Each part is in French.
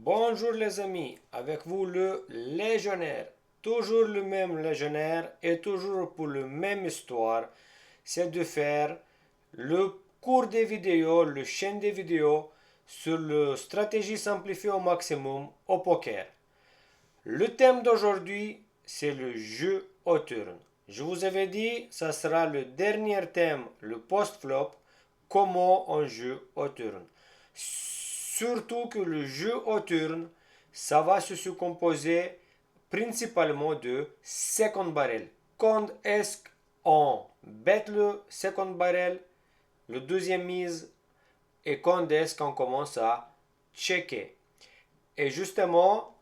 Bonjour les amis, avec vous le légionnaire. Toujours le même légionnaire et toujours pour la même histoire. C'est de faire le cours des vidéos, le chaîne des vidéos sur la stratégie simplifiée au maximum au poker. Le thème d'aujourd'hui, c'est le jeu au turn. Je vous avais dit, ça sera le dernier thème, le post-flop, comment on joue au turn. Surtout que le jeu au turn, ça va se composer principalement de second barrel. Quand est-ce qu'on bet le second barrel, le deuxième mise, et quand est-ce qu'on commence à checker. Et justement,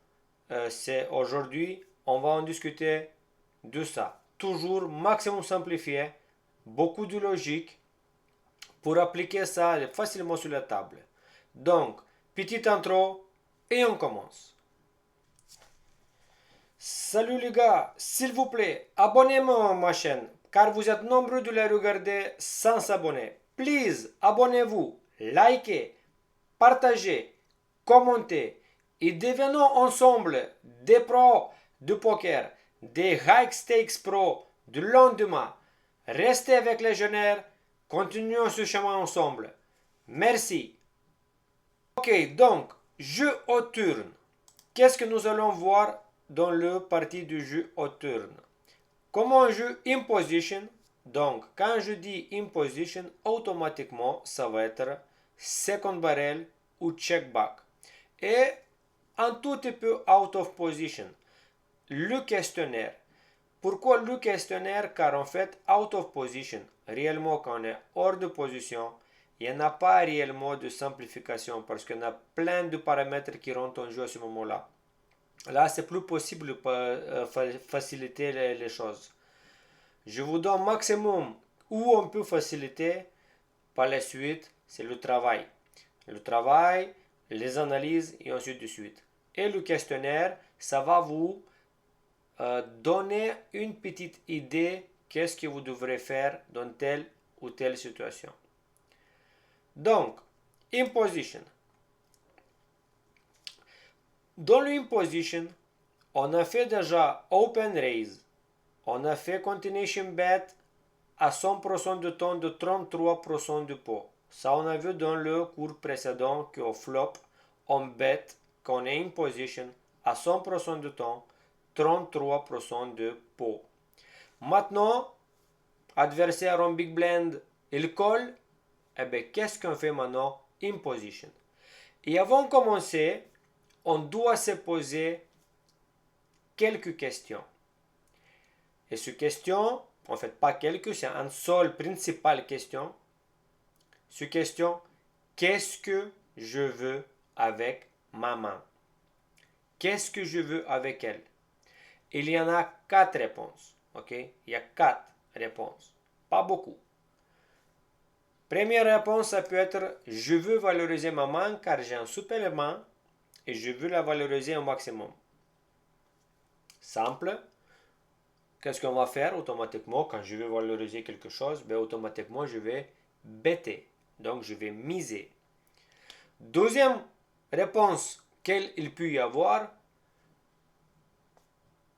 c'est aujourd'hui, on va en discuter de ça. Toujours maximum simplifié, beaucoup de logique pour appliquer ça facilement sur la table. Donc, petite intro et on commence. Salut les gars, s'il vous plaît, abonnez-vous à ma chaîne car vous êtes nombreux de la regarder sans s'abonner. Please, abonnez-vous, likez, partagez, commentez et devenons ensemble des pros de poker, des high stakes pros du lendemain. Restez avec les jeunes, continuons ce chemin ensemble. Merci. Ok, donc, jeu au turn. Qu'est-ce que nous allons voir dans le partie du jeu au turn? Comment on joue in position? Donc, quand je dis in position, automatiquement, ça va être second barrel ou check back. Et un tout petit peu out of position. Le questionnaire. Pourquoi le questionnaire? Car en fait, out of position, réellement quand on est hors de position, il n'y en a pas réellement de simplification parce qu'il y en a plein de paramètres qui rentrent en jeu à ce moment-là. Là, c'est plus possible de faciliter les choses. Je vous donne maximum où on peut faciliter. Par la suite, c'est le travail. Le travail, les analyses et ensuite de suite. Et le questionnaire, ça va vous donner une petite idée qu'est-ce que vous devrez faire dans telle ou telle situation. Donc, imposition. Dans l'imposition, on a fait déjà open raise. On a fait continuation bet à 100% de temps de 33% de pot. Ça, on a vu dans le cours précédent qu'au flop, on bet qu'on est in position à 100% de temps, 33% de pot. Maintenant, adversaire en big blind, il colle. Eh bien, qu'est-ce qu'on fait maintenant? In position. Et avant de commencer, on doit se poser quelques questions. Et ces questions, en fait pas quelques, c'est une seule principale question. Cette question, qu'est-ce que je veux avec ma main? Qu'est-ce que je veux avec elle? Il y en a 4 réponses. Ok? Il y a 4 réponses. Pas beaucoup. Première réponse, ça peut être je veux valoriser ma main car j'ai un super main et je veux la valoriser au maximum. Simple. Qu'est-ce qu'on va faire automatiquement quand je veux valoriser quelque chose? Ben, automatiquement, je vais better. Donc, je vais miser. Deuxième réponse qu'il peut y avoir,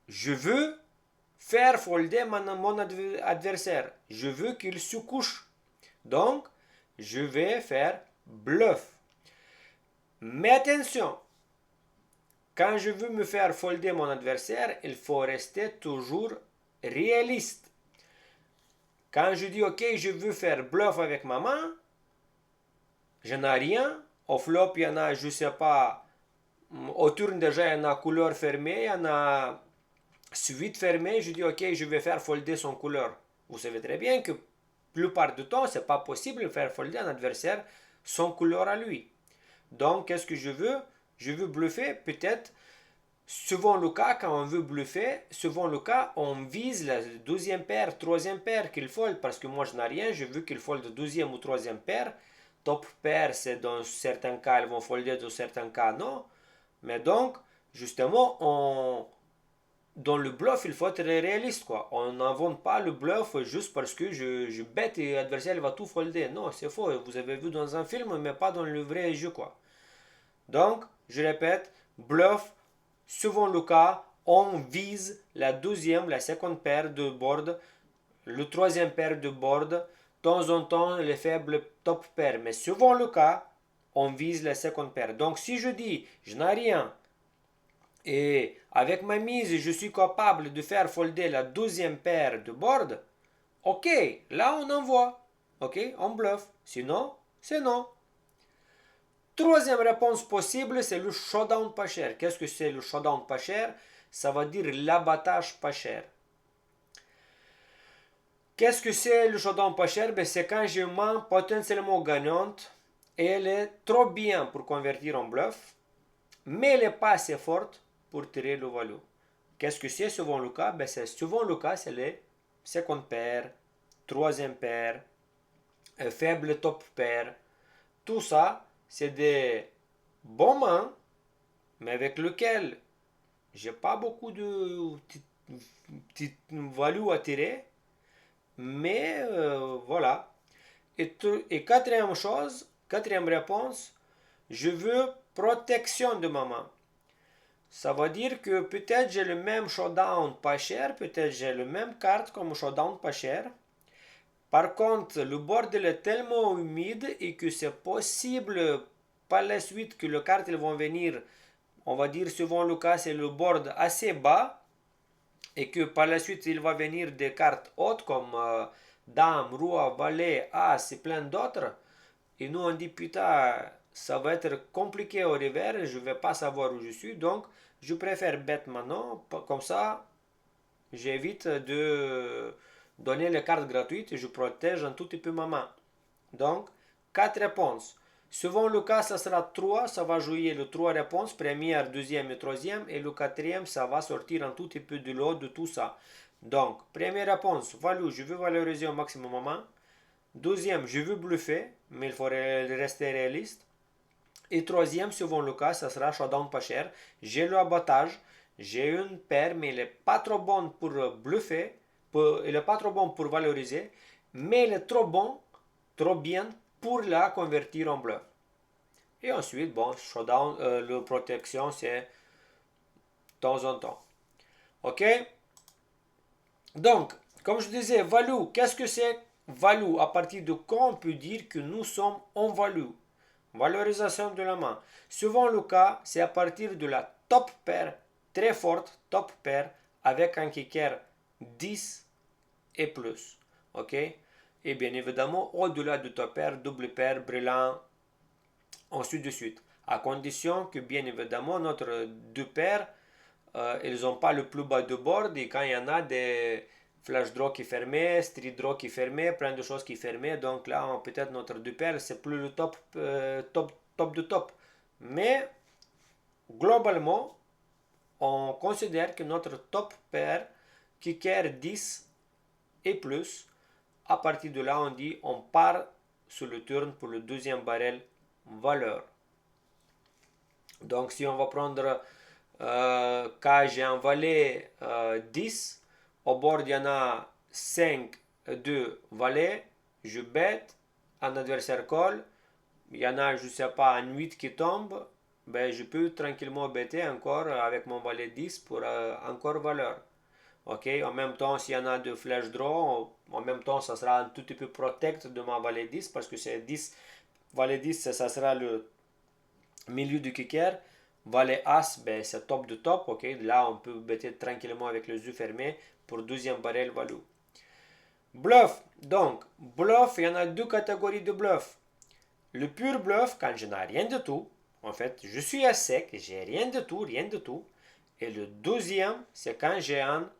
je veux faire folder mon adversaire. Je veux qu'il se couche. Donc, je vais faire bluff. Mais attention, quand je veux me faire folder mon adversaire, il faut rester toujours réaliste. Quand je dis ok, je veux faire bluff avec ma main, je n'ai rien. Au flop, il y en a, je ne sais pas, au turn déjà, il y en a couleur fermée, il y en a suite fermée. Je dis ok, je vais faire folder son couleur. Vous savez très bien que la plupart du temps, ce n'est pas possible de faire folder un adversaire sans couleur à lui. Donc, qu'est-ce que je veux? Je veux bluffer, peut-être. Souvent le cas, quand on veut bluffer, souvent le cas, on vise la deuxième paire, troisième paire qu'il fold, parce que moi je n'ai rien, je veux qu'il fold deuxième ou troisième paire. Top paire, c'est dans certains cas, ils vont folder, dans certains cas, non. Mais donc, justement, dans le bluff, il faut être réaliste, quoi. On n'invente pas le bluff juste parce que je bête et l'adversaire va tout folder. Non, c'est faux. Vous avez vu dans un film, mais pas dans le vrai jeu, quoi. Donc, je répète, bluff, souvent le cas, on vise la deuxième, la seconde paire de board, le troisième paire de board, de temps en temps les faibles top paires, mais souvent le cas, on vise la seconde paire. Donc si je dis, je n'ai rien, et avec ma mise, je suis capable de faire folder la deuxième paire de board, ok, là on envoie, ok, on bluffe. Sinon, c'est non. Troisième réponse possible, c'est le showdown pas cher. Qu'est-ce que c'est le showdown pas cher? Ça veut dire l'abattage pas cher. Qu'est-ce que c'est le showdown pas cher? Ben, c'est quand j'ai une main potentiellement gagnante et elle est trop bien pour convertir en bluff, mais elle n'est pas assez forte pour tirer le value. Qu'est-ce que c'est souvent le cas? Ben, c'est souvent le cas, c'est les seconde paire, troisième paire, faible top paire. Tout ça, c'est des bons mains, mais avec lesquels j'ai pas beaucoup de petites value à tirer. Mais voilà. Et quatrième chose, quatrième réponse, je veux protection de ma main. Ça veut dire que peut-être j'ai le même showdown pas cher, peut-être j'ai le même carte comme showdown pas cher. Par contre, le board est tellement humide et que c'est possible par la suite que les cartes elles vont venir, on va dire souvent le cas c'est le board assez bas et que par la suite il va venir des cartes hautes comme Dame, Roi, Valet, As et plein d'autres. Et nous on dit putain, ça va être compliqué au revers, je ne vais pas savoir où je suis, donc je préfère bet maintenant, comme ça j'évite de donner les cartes gratuites et je protège un tout petit peu ma main. Donc, quatre réponses. Souvent le cas, ça sera 3, ça va jouer les 3 réponses, première, deuxième et troisième, et le quatrième, ça va sortir un tout petit peu de l'eau de tout ça. Donc, première réponse, value, je veux valoriser au maximum ma main. Deuxième, je veux bluffer, mais il faut rester réaliste. Et troisième, souvent le cas, ça sera showdown pas cher. J'ai le abattage, j'ai une paire, mais elle n'est pas trop bonne pour bluffer, elle n'est pas trop bonne pour valoriser, mais elle est trop bonne, trop bien pour la convertir en bluff. Et ensuite, bon, showdown, le protection, c'est de temps en temps. Ok? Donc, comme je disais, value, qu'est-ce que c'est value? À partir de quand on peut dire que nous sommes en value? Valorisation de la main. Souvent le cas, c'est à partir de la top paire, très forte top paire, avec un kicker 10 et plus. Ok? Et bien évidemment, au-delà de top paire, double paire, brillant, ainsi de suite. À condition que, bien évidemment, notre deux paires, ils n'ont pas le plus bas de board et quand il y en a des flash draw qui fermaient, street draw qui fermaient, plein de choses qui fermaient, donc là, peut-être notre deux paires, c'est plus le top, top de top. Mais, globalement, on considère que notre top paire, kicker 10 et plus, à partir de là, on dit on part sur le turn pour le deuxième barrel valeur. Donc, si on va prendre quand j'ai un valet 10, au bord il y en a 5 de valets, je bête, un adversaire call, il y en a, je sais pas, un 8 qui tombe, ben je peux tranquillement bêter encore avec mon valet 10 pour encore valeur. Ok, en même temps, s'il y en a de flash draw, en même temps, ça sera un tout petit peu protect de ma valet 10 parce que c'est 10, valet 10, ça sera le milieu du kicker. Valet As, ben, c'est top de top. Ok, là, on peut bêter tranquillement avec les yeux fermés pour deuxième barrel value. Bluff. Donc, bluff, il y en a deux catégories de bluff. Le pur bluff, quand je n'ai rien de tout. En fait, je suis à sec, j'ai rien de tout, rien de tout. Et le deuxième, c'est quand j'ai un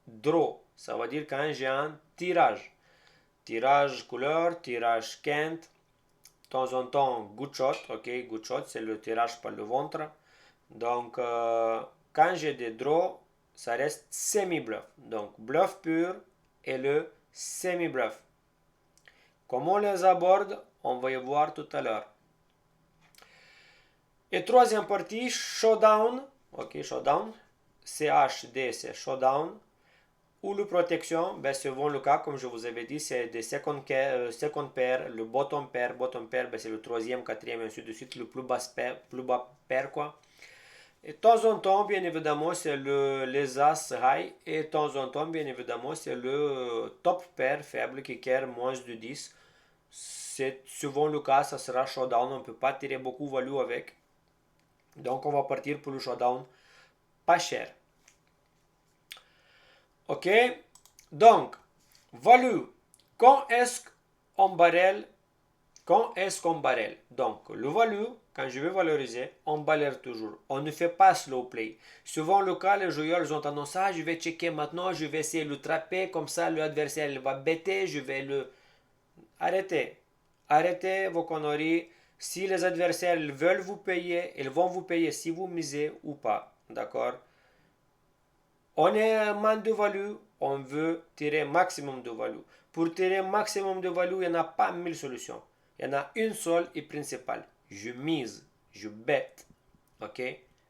draw. Ça veut dire quand j'ai un tirage. Tirage couleur, tirage quinte. De temps en temps, good shot. Ok, good shot, c'est le tirage par le ventre. Donc, quand j'ai des draws, ça reste semi-bluff. Donc, bluff pur et le semi-bluff. Comment on les aborde, on va y voir tout à l'heure. Et troisième partie, showdown. Ok, showdown. CHD, c'est showdown. ou le protection, ben, selon le cas, comme je vous avais dit, c'est des second pair, le bottom pair, ben, c'est le troisième, quatrième, ainsi de suite, le plus bas pair, quoi. Et de temps en temps, bien évidemment, c'est les As high, et de temps en temps, bien évidemment, c'est le top pair faible qui carry moins de 10. C'est souvent le cas, ça sera showdown, on ne peut pas tirer beaucoup de value avec. Donc on va partir pour le showdown pas cher. Ok, donc, value. Quand est-ce qu'on barrel? Quand est-ce qu'on barrel? Donc, le value, quand je vais valoriser, on barrel toujours. On ne fait pas slow play. Souvent, le cas, les joueurs ils ont tendance à, je vais checker maintenant, je vais essayer de le trapper, comme ça, l'adversaire il va bêter, je vais le... Arrêtez. Arrêtez vos conneries. Si les adversaires veulent vous payer, ils vont vous payer si vous misez ou pas. D'accord? On est un man de value, on veut tirer maximum de value. Pour tirer maximum de value, il n'y en a pas 1000 solutions. Il y en a une seule et principale. Je mise, je bête. Ok?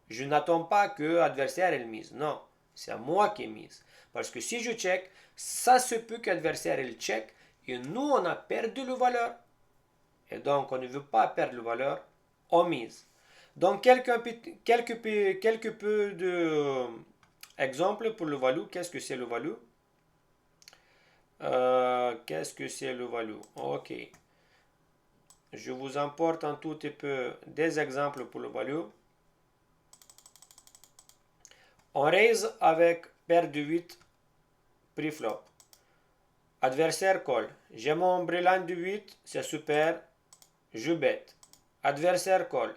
Je n'attends pas que l'adversaire il mise. Non, c'est à moi qui mise. Parce que si je check, ça se peut que l'adversaire il check et nous on a perdu la valeur. Et donc on ne veut pas perdre la valeur, on mise. Donc quelques peu de exemple pour le value. Qu'est-ce que c'est le value? Qu'est-ce que c'est le value? Ok. Je vous importe un tout petit peu des exemples pour le value. On raise avec paire de 8 pre-flop. Adversaire call. J'ai mon brillant de 8, c'est super. Je bête. Adversaire call.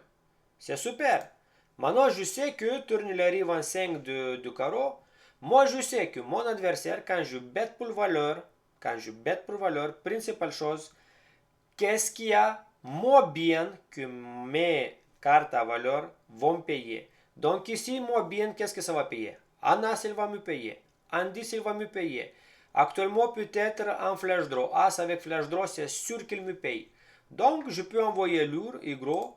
C'est super. Maintenant, je sais que tourne il arrive en 5 de carreau. Moi, je sais que mon adversaire, quand je bête pour valeur, principale chose, qu'est-ce qu'il y a moins bien que mes cartes à valeur vont payer. Donc ici, moins bien, qu'est-ce que ça va payer? As, il va me payer. En 10, il va me payer. Actuellement, peut-être en flash draw. As avec flash draw, c'est sûr qu'il me paye. Donc, je peux envoyer lourd et gros,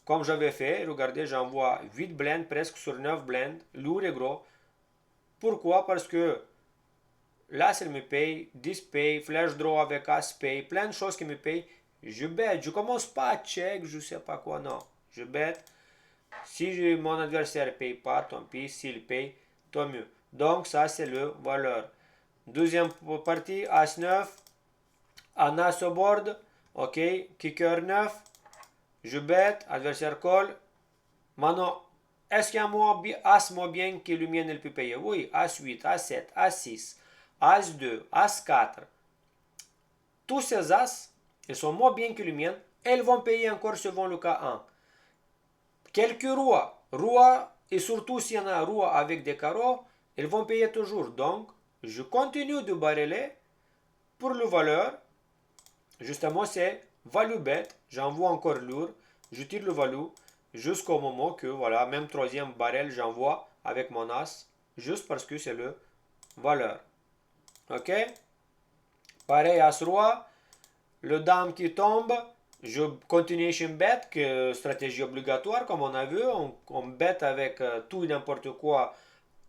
comme j'avais fait. Regardez, j'envoie 8 blends, presque sur 9 blends, lourd et gros. Pourquoi? Parce que là, il me paye, 10 paye, flash draw avec As paye, plein de choses qui me payent. Je bête, je commence pas à check, je sais pas quoi, non. Je bête. Si mon adversaire ne paye pas, tant pis. S'il paye, tant mieux. Donc, ça, c'est le valeur. Deuxième partie, As-9, en As au board, ok, kicker 9, je bête, adversaire call. Maintenant, est-ce qu'il y a un As moins bien que le mien, il peut payer? Oui, As-8, As-7, As-6, As-2, As-4. Tous ces As, ils sont moins bien que le mien, elles vont payer encore selon le cas 1. Quelques rois, et surtout s'il y en a un roi avec des carreaux, ils vont payer toujours. Donc, je continue de barreler pour le valeur. Justement, c'est value bet. J'envoie encore lourd. Je tire le value jusqu'au moment que, voilà, même troisième barrel, j'envoie avec mon as. Juste parce que c'est le valeur. Ok? Pareil, as-roi. Le dame qui tombe. Je continuation bet, que stratégie obligatoire, comme on a vu. On bet avec tout et n'importe quoi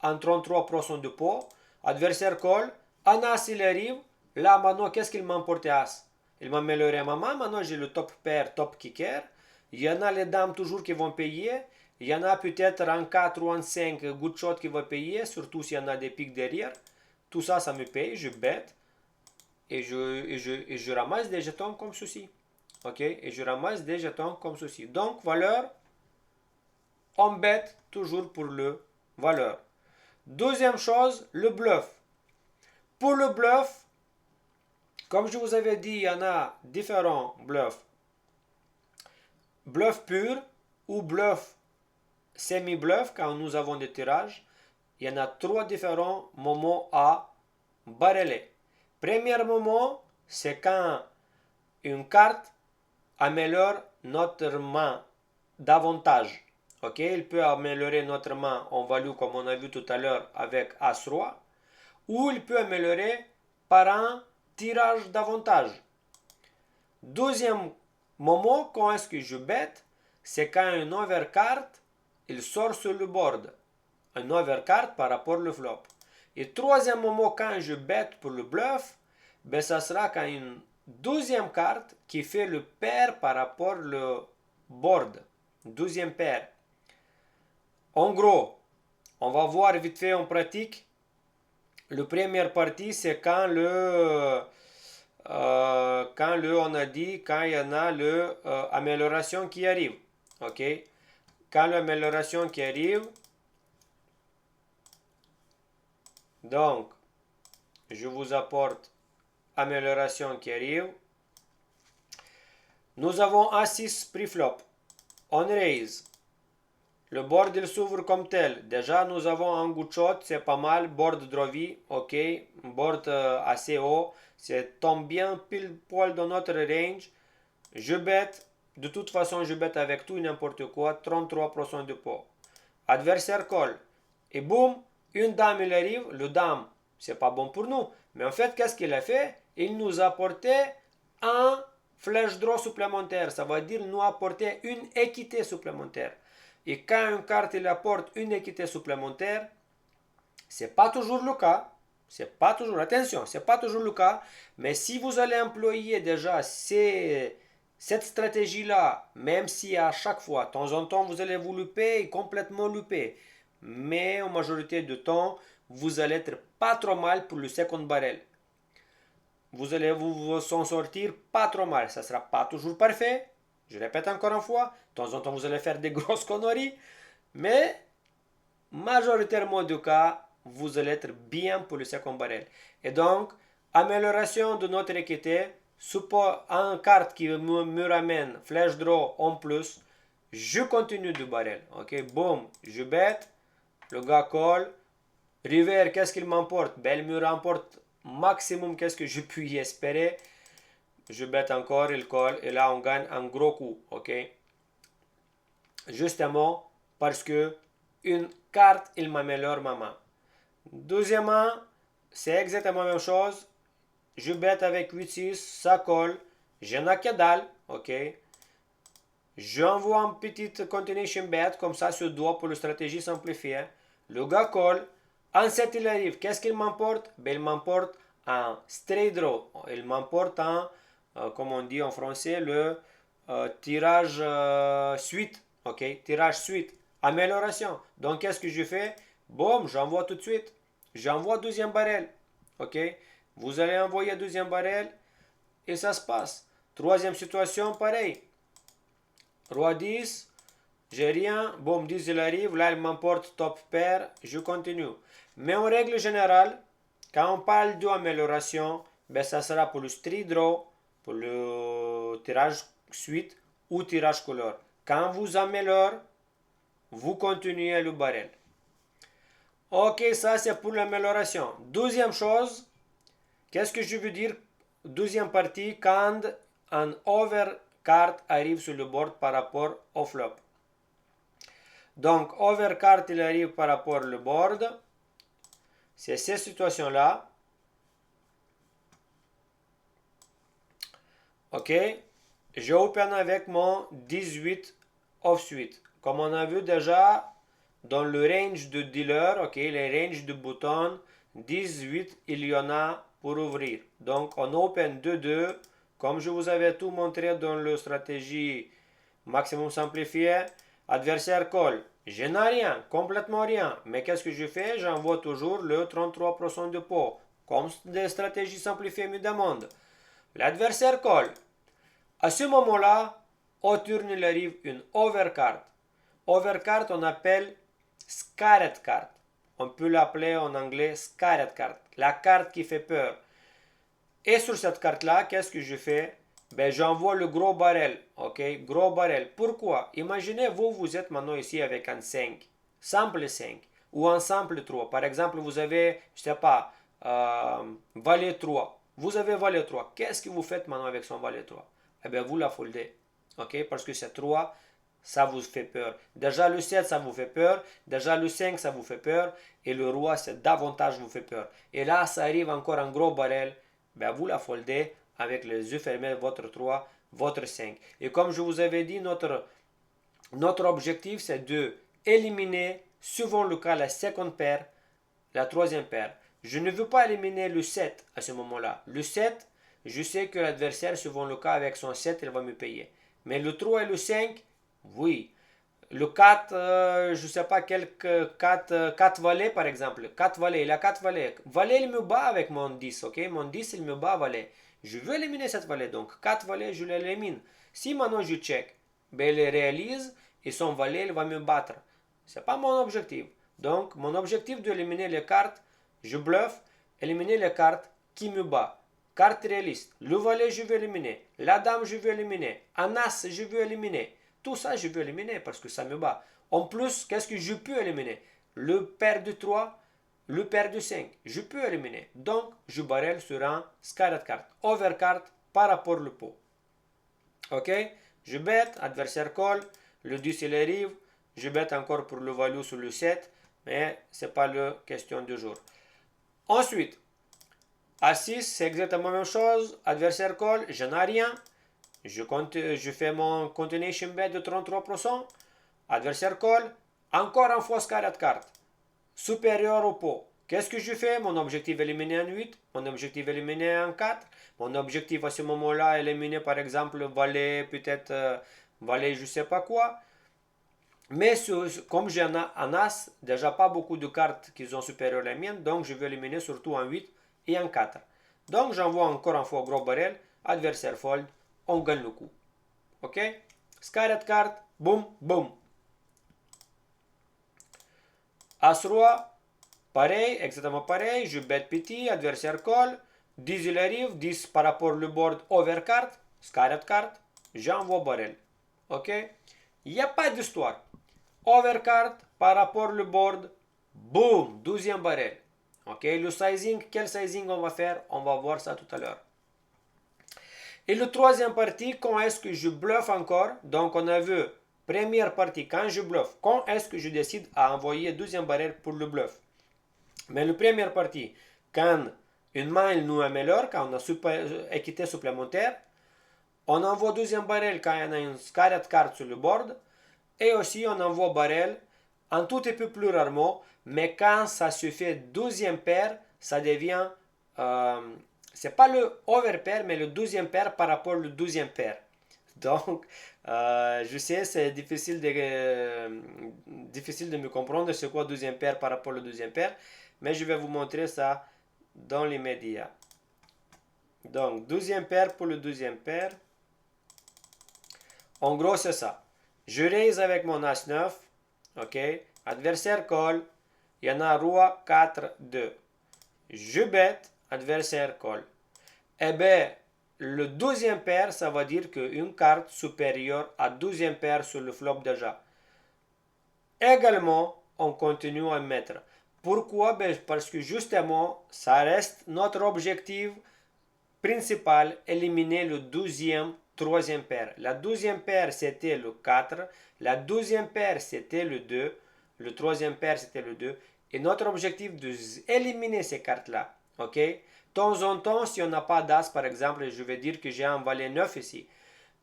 en 33% de pot. Adversaire call. Un as, il arrive. Là, maintenant, qu'est-ce qu'il m'a emporté as? Il m'a amélioré ma main. Maintenant, j'ai le top pair, top kicker. Il y en a les dames toujours qui vont payer. Il y en a peut-être en 4 ou en 5 good shot qui vont payer, surtout s'il y en a des pics derrière. Tout ça, ça me paye. Je bête. Et je ramasse des jetons comme ceci. Ok? Et je ramasse des jetons comme ceci. Donc, valeur, on bête toujours pour le valeur. Deuxième chose, le bluff. Pour le bluff, comme je vous avais dit, il y en a différents bluffs. Bluff pur ou bluff semi-bluff quand nous avons des tirages. Il y en a 3 différents moments à barreler. Premier moment, c'est quand une carte améliore notre main davantage. Ok, il peut améliorer notre main en value comme on a vu tout à l'heure avec As-Roi, ou il peut améliorer par un tirage davantage. Deuxième moment, quand est-ce que je bête, c'est quand une overcard, il sort sur le board. Un overcard par rapport au flop. Et troisième moment, quand je bête pour le bluff, ben, ça sera quand une deuxième carte qui fait le pair par rapport au board. Deuxième paire. En gros, on va voir vite fait en pratique. La première partie, c'est quand on a dit, quand il y en a l'amélioration qui arrive. OK? Quand l'amélioration qui arrive, donc, je vous apporte amélioration qui arrive. Nous avons A6 pre-flop. On raise. Le board il s'ouvre comme tel. Déjà, nous avons un good shot, c'est pas mal. Board drovy, ok. Board assez haut. C'est tombe bien pile poil dans notre range. Je bête. De toute façon, je bête avec tout et n'importe quoi. 33% de pot. Adversaire call. Et boum, une dame il arrive. Le dame, c'est pas bon pour nous. Mais en fait, qu'est-ce qu'il a fait? Il nous a apporté un flash draw supplémentaire. Ça veut dire nous apporter une équité supplémentaire. Et quand une carte il apporte une équité supplémentaire, c'est pas toujours le cas. C'est pas toujours, attention, c'est pas toujours le cas. Mais si vous allez employer déjà cette stratégie-là, même si à chaque fois, de temps en temps, vous allez vous louper et complètement louper. Mais en majorité du temps, vous allez être pas trop mal pour le second barrel. Vous allez vous s'en sortir pas trop mal. Ça sera pas toujours parfait. Je répète encore une fois, de temps en temps vous allez faire des grosses conneries, mais majoritairement du cas, vous allez être bien pour le second barrel. Et donc, amélioration de notre équité, support en carte qui me ramène flash draw en plus, je continue du barrel. Ok, boum, je bête, le gars call, river, qu'est-ce qu'il m'emporte? Ben, il me remporte maximum qu'est-ce que je puis y espérer. Je bête encore, il colle, et là on gagne un gros coup, ok? Justement parce que une carte, il m'améliore ma main. Deuxièmement, c'est exactement la même chose. Je bête avec 8-6, ça colle. Je n'ai que dalle, ok? J'envoie un petit continuation bet, comme ça se doit pour la stratégie simplifiée. Le gars colle. En 7, il arrive. Qu'est-ce qu'il m'emporte? Ben, il m'emporte un straight draw. Il m'emporte un, comme on dit en français, le tirage suite. Ok? Tirage suite. Amélioration. Donc, qu'est-ce que je fais? Boum, j'envoie tout de suite. J'envoie deuxième barrel. Ok? Vous allez envoyer deuxième barrel et ça se passe. Troisième situation, pareil. Roi 10, j'ai rien. Boum, 10 il arrive. Là, il m'emporte top pair. Je continue. Mais en règle générale, quand on parle d'amélioration, ben, ça sera pour le street draw, pour le tirage suite ou tirage couleur. Quand vous améliorez, vous continuez le barrel. Ok, ça c'est pour l'amélioration. Deuxième chose, qu'est-ce que je veux dire? Deuxième partie, quand un overcard arrive sur le board par rapport au flop. Donc, overcard il arrive par rapport au board. C'est cette situation-là. Ok. Je open avec mon 18 off-suite. Comme on a vu déjà dans le range de dealer, ok, les ranges de boutons, 18, il y en a pour ouvrir. Donc, on open 2-2. Comme je vous avais tout montré dans la stratégie maximum simplifié, adversaire call. Je n'ai rien, complètement rien. Mais qu'est-ce que je fais? J'envoie toujours le 33% de pot. Comme des stratégies simplifiées me demandent. L'adversaire call. À ce moment-là, au turn, il arrive une overcard. Overcard, on appelle scared card. On peut l'appeler en anglais scared card. La carte qui fait peur. Et sur cette carte-là, qu'est-ce que je fais? Ben, j'envoie le gros barrel. Ok, gros barrel. Pourquoi? Imaginez, vous êtes maintenant ici avec un 5. Simple 5. Ou un simple 3. Par exemple, vous avez, je sais pas, valet 3. Vous avez valet 3. Qu'est-ce que vous faites maintenant avec son valet 3? Eh bien, vous la foldez. Ok, parce que c'est 3, ça vous fait peur. Déjà le 7, ça vous fait peur. Déjà le 5, ça vous fait peur. Et le roi, c'est davantage vous fait peur. Et là, ça arrive encore un gros barrel. Ben, vous la foldez avec les yeux fermés, votre 3, votre 5. Et comme je vous avais dit, notre objectif, c'est de éliminer, suivant le cas, la seconde paire la troisième paire. Je ne veux pas éliminer le 7 à ce moment-là. Le 7, je sais que l'adversaire, suivant le cas, avec son 7, il va me payer. Mais le 3 et le 5, oui. Le 4, je ne sais pas, quelques 4 valets par exemple. 4 valets, il a 4 valets. Valet, il me bat avec mon 10, ok? Mon 10, il me bat valet. Je veux éliminer cette valet, donc 4 valets, je l'élimine. Si maintenant je check, ben il réalise et son valet, il va me battre. Ce n'est pas mon objectif. Donc, mon objectif d'éliminer les cartes, je bluffe, éliminer les cartes qui me battent. Carte réaliste, le valet, je veux éliminer. La dame, je veux éliminer. Un as, je veux éliminer. Tout ça, je veux éliminer parce que ça me bat. En plus, qu'est-ce que je peux éliminer? Le paire de 3, le paire de 5. Je peux éliminer. Donc, je barrel sur un scarred card. Overcard par rapport au pot. Ok? Je bête, adversaire call. Le 10, il arrive. Je bête encore pour le value sur le 7. Mais ce n'est pas la question du jour. Ensuite, à 6, c'est exactement la même chose. Adversaire call, je n'ai rien. Je fais mon continuation bet de 33%. Adversaire call. Encore une fois scarred card. Supérieur au pot. Qu'est-ce que je fais? Mon objectif éliminer un 8. Mon objectif éliminer un 4. Mon objectif à ce moment-là éliminer par exemple valet, peut-être valet je sais pas quoi. Mais comme j'ai un as, déjà pas beaucoup de cartes qui sont supérieures à la mienne, donc je vais éliminer surtout un 8 et un 4. Donc j'envoie encore une fois gros barrel, adversaire fold, on gagne le coup. Ok? Scarred card, boum, boum. As-roi, pareil, exactement pareil, je bet petit, adversaire call, 10 il arrive, 10 par rapport au board overcard, scarred card, j'envoie barrel. Ok? Il n'y a pas d'histoire. Overcard par rapport au board, boum, 12e barrel. Ok, le sizing, quel sizing on va faire? On va voir ça tout à l'heure. Et le troisième partie, quand est-ce que je bluffe encore? Donc on a vu, première partie, quand je bluffe, quand est-ce que je décide à envoyer 12e barrel pour le bluff? Mais la première partie, quand une main nous améliore, quand on a équité supplémentaire, on envoie 12e barrel quand on a une scarred card sur le board, et aussi on envoie barrel un tout petit peu plus rarement, mais quand ça se fait 12e paire, ça devient, c'est pas le over pair, mais le 12e paire par rapport au 12e paire. Donc, je sais, c'est difficile de me comprendre c'est quoi 12e paire par rapport au 12e paire, mais je vais vous montrer ça dans les médias. Donc, 12e paire pour le 12e paire. En gros, c'est ça. Je raise avec mon As-9. Ok. Adversaire call. Il y en a roi 4, 2. Je bête. Adversaire call. Eh bien, le 12e paire, ça va dire qu'une carte supérieure à 12e paire sur le flop déjà. Également, on continue à mettre. Pourquoi? Ben, parce que justement, ça reste notre objectif principal, éliminer le 12e, troisième paire. La 12e paire, c'était le 4. La 12e paire, c'était le 2. Le troisième paire, c'était le 2. Et notre objectif d'éliminer ces cartes-là. Ok? De temps en temps, si on n'a pas d'as, par exemple, je vais dire que j'ai un valet 9 ici.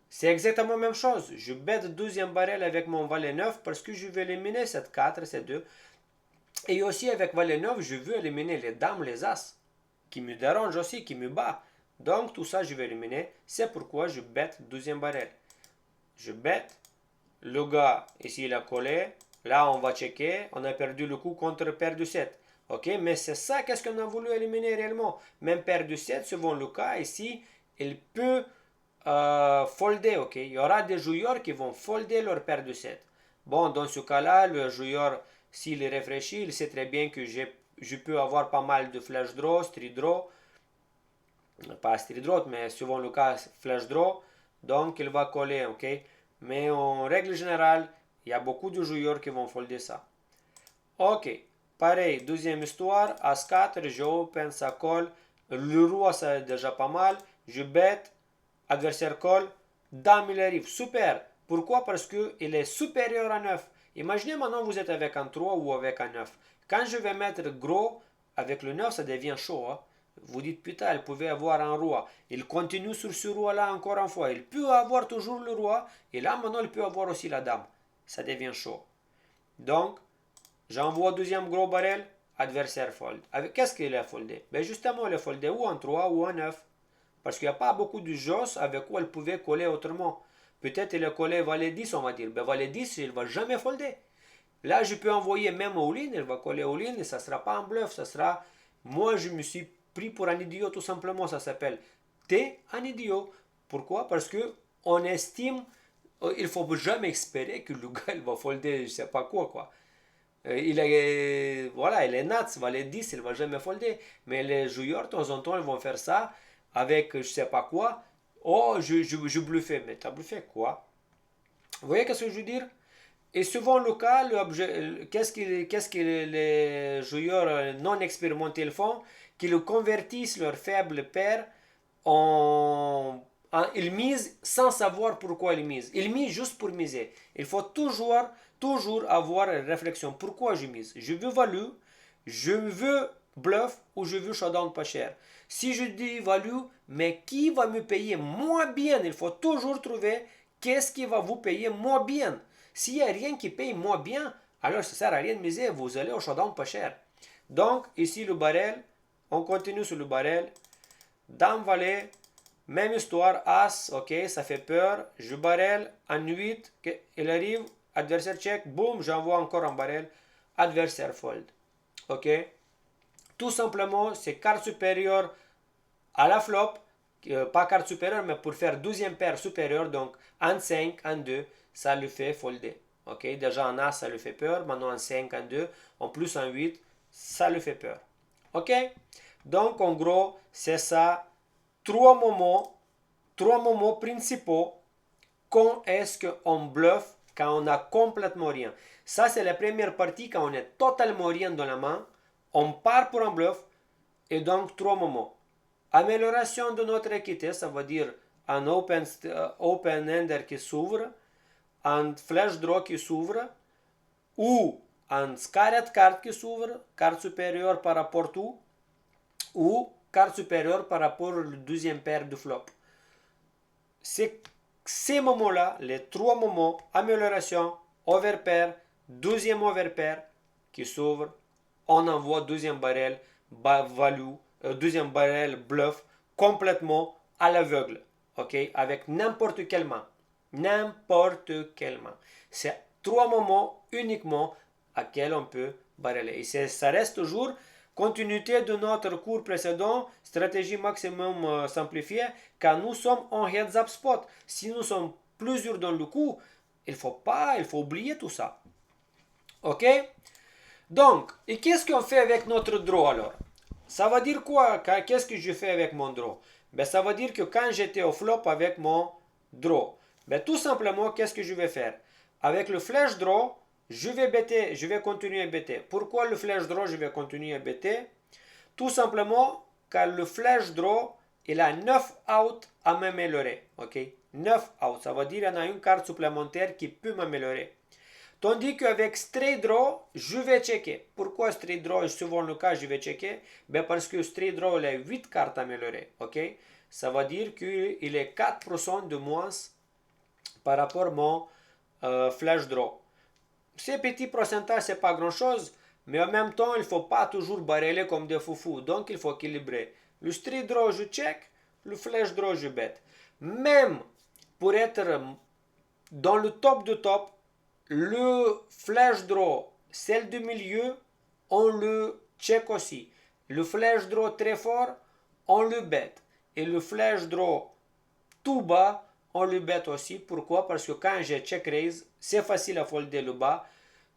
C'est exactement la même chose. Je bête 12e barrel avec mon valet 9 parce que je veux éliminer cette 4, cette 2. Et aussi avec valet 9, je veux éliminer les dames, les as, qui me dérangent aussi, qui me battent. Donc tout ça, je vais éliminer. C'est pourquoi je bête 12e barrel. Je bête. Le gars, ici, il a collé. Là, on va checker. On a perdu le coup contre paire de 7. Ok, mais c'est ça qu'est-ce qu'on a voulu éliminer réellement. Même paire de 7, selon le cas, ici, il peut folder. Ok, il y aura des joueurs qui vont folder leur paire de 7. Bon, dans ce cas-là, le joueur, s'il réfléchit, il sait très bien que je peux avoir pas mal de flash draw, street draw. Pas street draw, mais souvent le cas, flash draw. Donc, il va coller, ok. Mais en règle générale, il y a beaucoup de joueurs qui vont folder ça. Ok, pareil, deuxième histoire, As-4, je open, ça colle. Le roi, c'est déjà pas mal. Je bête, adversaire colle. Dame, il arrive, super. Pourquoi? Parce qu'il est supérieur à 9. Imaginez maintenant, vous êtes avec un 3 ou avec un 9. Quand je vais mettre gros, avec le 9, ça devient chaud. Hein? Vous dites, putain, il pouvait avoir un roi. Il continue sur ce roi-là encore une fois. Il peut avoir toujours le roi. Et là, maintenant, il peut avoir aussi la dame. Ça devient chaud. Donc, j'envoie deuxième gros barrel. adversaire fold. Qu'est-ce qu'il a foldé? Ben justement, il a foldé ou en 3 ou en 9. Parce qu'il n'y a pas beaucoup de jos avec quoi il pouvait coller autrement. Peut-être il a collé valet 10, on va dire. Ben valet 10, il ne va jamais folder. Là, je peux envoyer même all-in, il va coller all-in et ça ne sera pas un bluff, ça sera... Moi, je me suis pris pour un idiot tout simplement, ça s'appelle t'es un idiot. Pourquoi? Parce que on estime, il ne faut jamais espérer que le gars il va folder je ne sais pas quoi. Il est, voilà, il est nuts, valet 10, il ne va jamais folder. Mais les joueurs, de temps en temps, ils vont faire ça avec je ne sais pas quoi. Oh, je bluffais. Mais tu as bluffé quoi? Vous voyez ce que je veux dire? Et souvent le cas, qu'est-ce que les joueurs non expérimentés font? Qu'ils convertissent leur faible paire ils misent sans savoir pourquoi ils misent. Ils misent juste pour miser. Il faut toujours avoir une réflexion. Pourquoi je mise? Je veux value, je veux bluff ou je veux showdown pas cher. Si je dis value, mais qui va me payer moins bien? Il faut toujours trouver qu'est-ce qui va vous payer moins bien. S'il n'y a rien qui paye moins bien, alors ça ne sert à rien de miser. Vous allez au showdown pas cher. Donc, ici le barrel, on continue sur le barrel. Dame valet, même histoire, as, ok, ça fait peur. Je barrel, en 8, il arrive, adversaire check, boum, j'envoie encore un barrel, adversaire fold. Ok, tout simplement, c'est carte supérieure à la flop, pas carte supérieure, mais pour faire 12e paire supérieure, donc en 5, en 2, ça le fait folder. Ok, déjà en as, ça le fait peur, maintenant en 5, en 2, en plus en 8, ça le fait peur. Ok, donc en gros, c'est ça, trois moments principaux quand est-ce qu'on bluffe, quand on a complètement rien. Ça, c'est la première partie quand on est totalement rien dans la main. On part pour un bluff et donc trois moments. Amélioration de notre équité, ça veut dire un open-ender qui s'ouvre, un flash draw qui s'ouvre, ou un scarred card qui s'ouvre, carte supérieure par rapport tout, ou carte supérieure par rapport au deuxième paire de flop. C'est ces moments-là, les trois moments, amélioration, overpair, deuxième overpair qui s'ouvre, on envoie deuxième barrel, value, deuxième barrel bluff complètement à l'aveugle, ok, avec n'importe quelle main, C'est trois moments uniquement à quels on peut barreler. Et ça reste toujours continuité de notre cours précédent, stratégie maximum simplifiée, quand nous sommes en heads up spot. Si nous sommes plusieurs dans le coup, il faut oublier tout ça. Ok? Donc, et qu'est-ce qu'on fait avec notre draw alors? Ça veut dire quoi? Qu'est-ce que je fais avec mon draw? Ben, ça veut dire que quand j'étais au flop avec mon draw, ben, tout simplement, qu'est-ce que je vais faire? Avec le flash draw, je vais continuer à bêter. Pourquoi le flash draw, je vais continuer à bêter? Tout simplement, car le flash draw, il a 9 out à m'améliorer. Ok? 9 out, ça veut dire qu'il y en a une carte supplémentaire qui peut m'améliorer. Tandis qu'avec straight draw, je vais checker. Pourquoi straight draw est souvent le cas, je vais checker? Ben parce que straight draw, il a 8 cartes améliorées. Ok? Ça veut dire qu'il est 4% de moins par rapport à mon flash draw. Ces petits pourcentages, c'est pas grand chose, mais en même temps, il ne faut pas toujours barreler comme des foufous. Donc, il faut équilibrer. Le straight draw, je check. Le flash draw, je bête. Même pour être dans le top de top, le flash draw, celle du milieu, on le check aussi. Le flash draw très fort, on le bête. Et le flash draw tout bas, on le bête aussi. Pourquoi? Parce que quand j'ai check raise, c'est facile à folder le bas.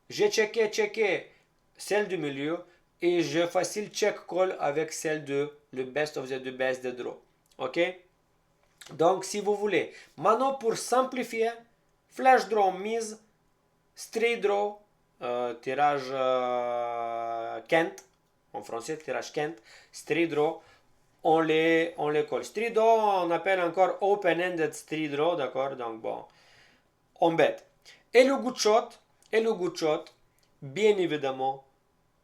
J'ai checké celle du milieu et j'ai facile check call avec celle de le best of the best de draw. Ok? Donc, si vous voulez. Maintenant, pour simplifier, flash draw mise, straight draw, tirage Kent, en français, tirage Kent, straight draw, on les colle. Straight draw, on appelle encore open-ended straight draw, d'accord? Donc, bon, on bête. Et le good shot, bien évidemment,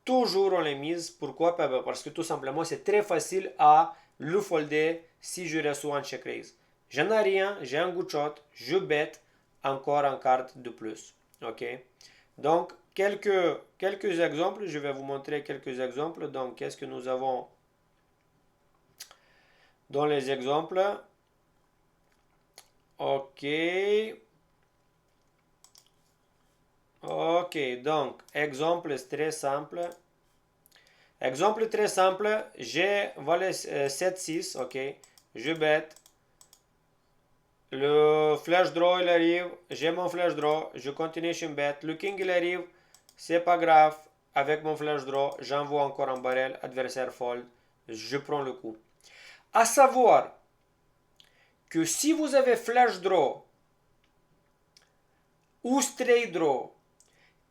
toujours on les mise. Pourquoi? Parce que tout simplement, c'est très facile à le folder si je reçois un check raise. Je n'ai rien, j'ai un good shot, je bête encore une carte de plus. Ok? Donc, quelques exemples. Je vais vous montrer quelques exemples. Donc, qu'est-ce que nous avons dans les exemples? Ok. Ok, donc, exemple très simple. Exemple très simple, j'ai volé 7-6, ok. Je bête. Le flash draw il arrive, j'ai mon flash draw, je continue sur une bête. Le king il arrive, c'est pas grave. Avec mon flash draw, j'envoie encore un barrel, adversaire fold, je prends le coup. À savoir que si vous avez flash draw ou straight draw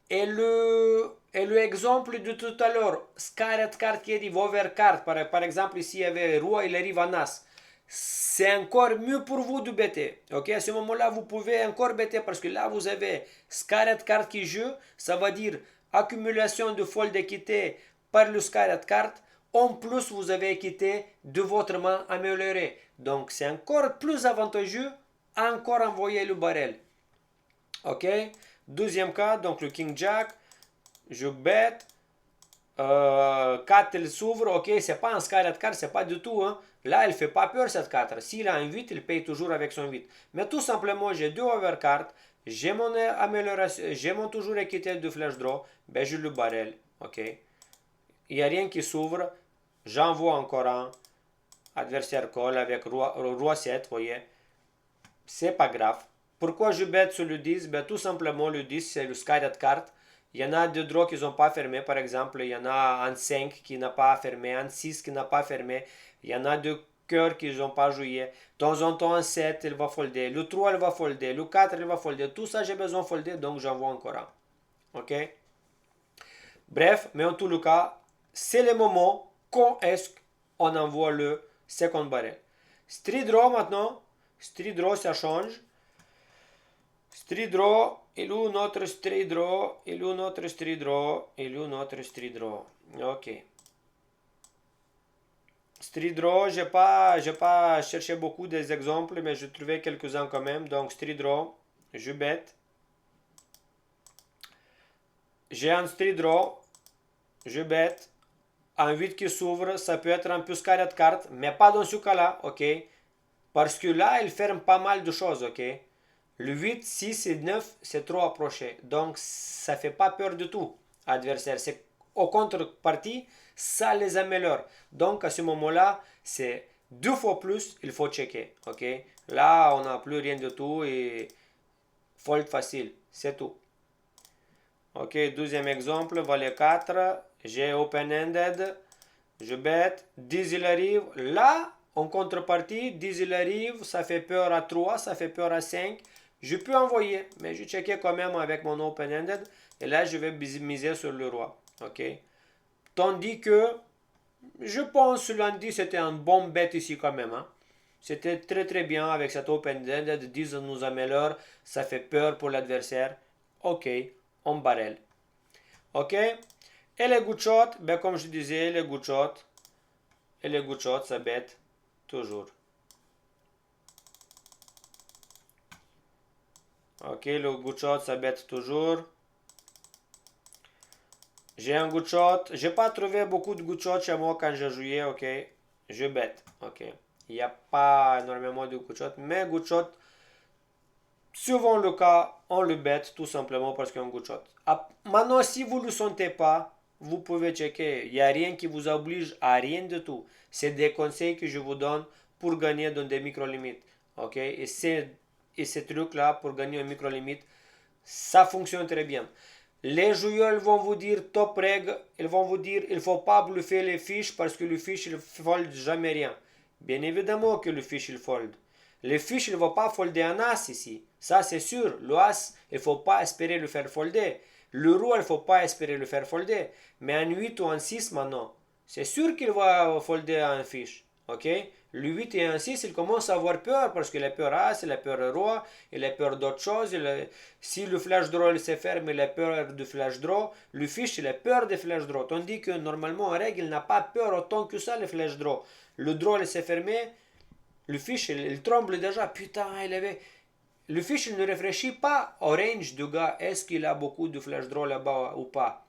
et le exemple de tout à l'heure, scattered card qui arrive, overcard, par exemple ici il y avait roi, il arrive en as, c'est encore mieux pour vous de bêter. Ok, à ce moment-là, vous pouvez encore bêter parce que là, vous avez scattered card qui joue, ça veut dire accumulation de fold d'équité par le scattered card. En plus, vous avez équité de votre main améliorée. Donc, c'est encore plus avantageux à encore envoyer le barrel. Ok, deuxième cas, donc le king jack, je bête. 4 il s'ouvre, ok, c'est pas un scattered card, c'est pas du tout, hein. Là, il fait pas peur cette 4. S'il a un 8, il paye toujours avec son 8. Mais tout simplement, j'ai deux overcards, j'ai mon amélioration, j'ai mon toujours équité de flash draw, ben je le barrel, ok. Il n'y a rien qui s'ouvre, j'envoie encore un, adversaire call avec roi 7, voyez. C'est pas grave. Pourquoi je bête sur le 10? Ben, tout simplement, le 10, c'est le scattered card. Il y en a deux draws qui n'ont pas fermé, par exemple. Il y en a un 5 qui n'a pas fermé, un 6 qui n'a pas fermé. Il y en a deux cœurs qui n'ont pas joué. De temps en temps, un 7, il va folder. Le 3, il va folder. Le 4, il va folder. Tout ça, j'ai besoin de folder, donc j'envoie encore un. Ok? Bref, mais en tout le cas, c'est le moment quand est-ce qu'on envoie le second barrel. Street draw maintenant. Street draw, ça change. Street draw, il où notre street draw, il où notre street draw, il où notre street draw. Ok. Street draw, j'ai pas cherché beaucoup des exemples, mais je trouvais quelques-uns quand même. Donc street draw, je bête. J'ai un street draw, je bête. Un 8 qui s'ouvre, ça peut être un peu carré de carte, mais pas dans ce cas-là, ok? Parce que là, il ferme pas mal de choses, ok? Le 8, 6 et 9, c'est trop approché. Donc, ça fait pas peur du tout, adversaire. C'est au contrepartie, ça les améliore. Donc, à ce moment-là, c'est deux fois plus, il faut checker, ok? Là, on n'a plus rien du tout et fold facile, c'est tout. Ok, deuxième exemple, valet 4, j'ai open-ended, je bête, 10 il arrive, là, en contrepartie, 10 il arrive, ça fait peur à 3, ça fait peur à 5, je peux envoyer, mais je checkais quand même avec mon open-ended, et là, je vais miser sur le roi, ok. Tandis que, je pense, lundi, c'était un bon bet ici quand même, hein. C'était très très bien avec cet open-ended, 10 nous améliore, ça fait peur pour l'adversaire, ok, on barrel. Ok? Et les good shots, ben comme je disais, les good shots, et les good shots, ça bête toujours. Ok, le good shot, ça bête toujours. J'ai un good shot. J'ai pas trouvé beaucoup de good shots chez moi quand j'ai joué, ok? Je bête, ok? Il n'y a pas énormément de good shots, mais good shot, souvent le cas, on le bête tout simplement parce qu'il y a un good shot. Maintenant, si vous ne le sentez pas, vous pouvez checker. Il n'y a rien qui vous oblige à rien du tout. C'est des conseils que je vous donne pour gagner dans des micro-limites. Ok? Et ces trucs-là, pour gagner un micro-limite, ça fonctionne très bien. Les joueurs vont vous dire top règle, ils vont vous dire il ne faut pas bluffer les fiches parce que le fiche il fold jamais rien. Bien évidemment que le fiche il fold. Les fiches, il ne vont pas folder un as ici. Ça, c'est sûr. Le as, il ne faut pas espérer le faire folder. Le roi, il ne faut pas espérer le faire folder. Mais un 8 ou un 6 maintenant, c'est sûr qu'il va folder un fiche. Ok? Le 8 et un 6, il commence à avoir peur parce qu'il a peur as, il a peur roi, il a peur d'autres choses. Si le flash draw il se ferme, il a peur du flash draw. Le fiche, il a peur des flash draw. Tandis que normalement, en règle, il n'a pas peur autant que ça, le flash draw. Le draw, il s'est fermé. Le fiche, il tremble déjà. Putain, le fiche il ne réfléchit pas au range du gars. Est-ce qu'il a beaucoup de flash draw là-bas ou pas?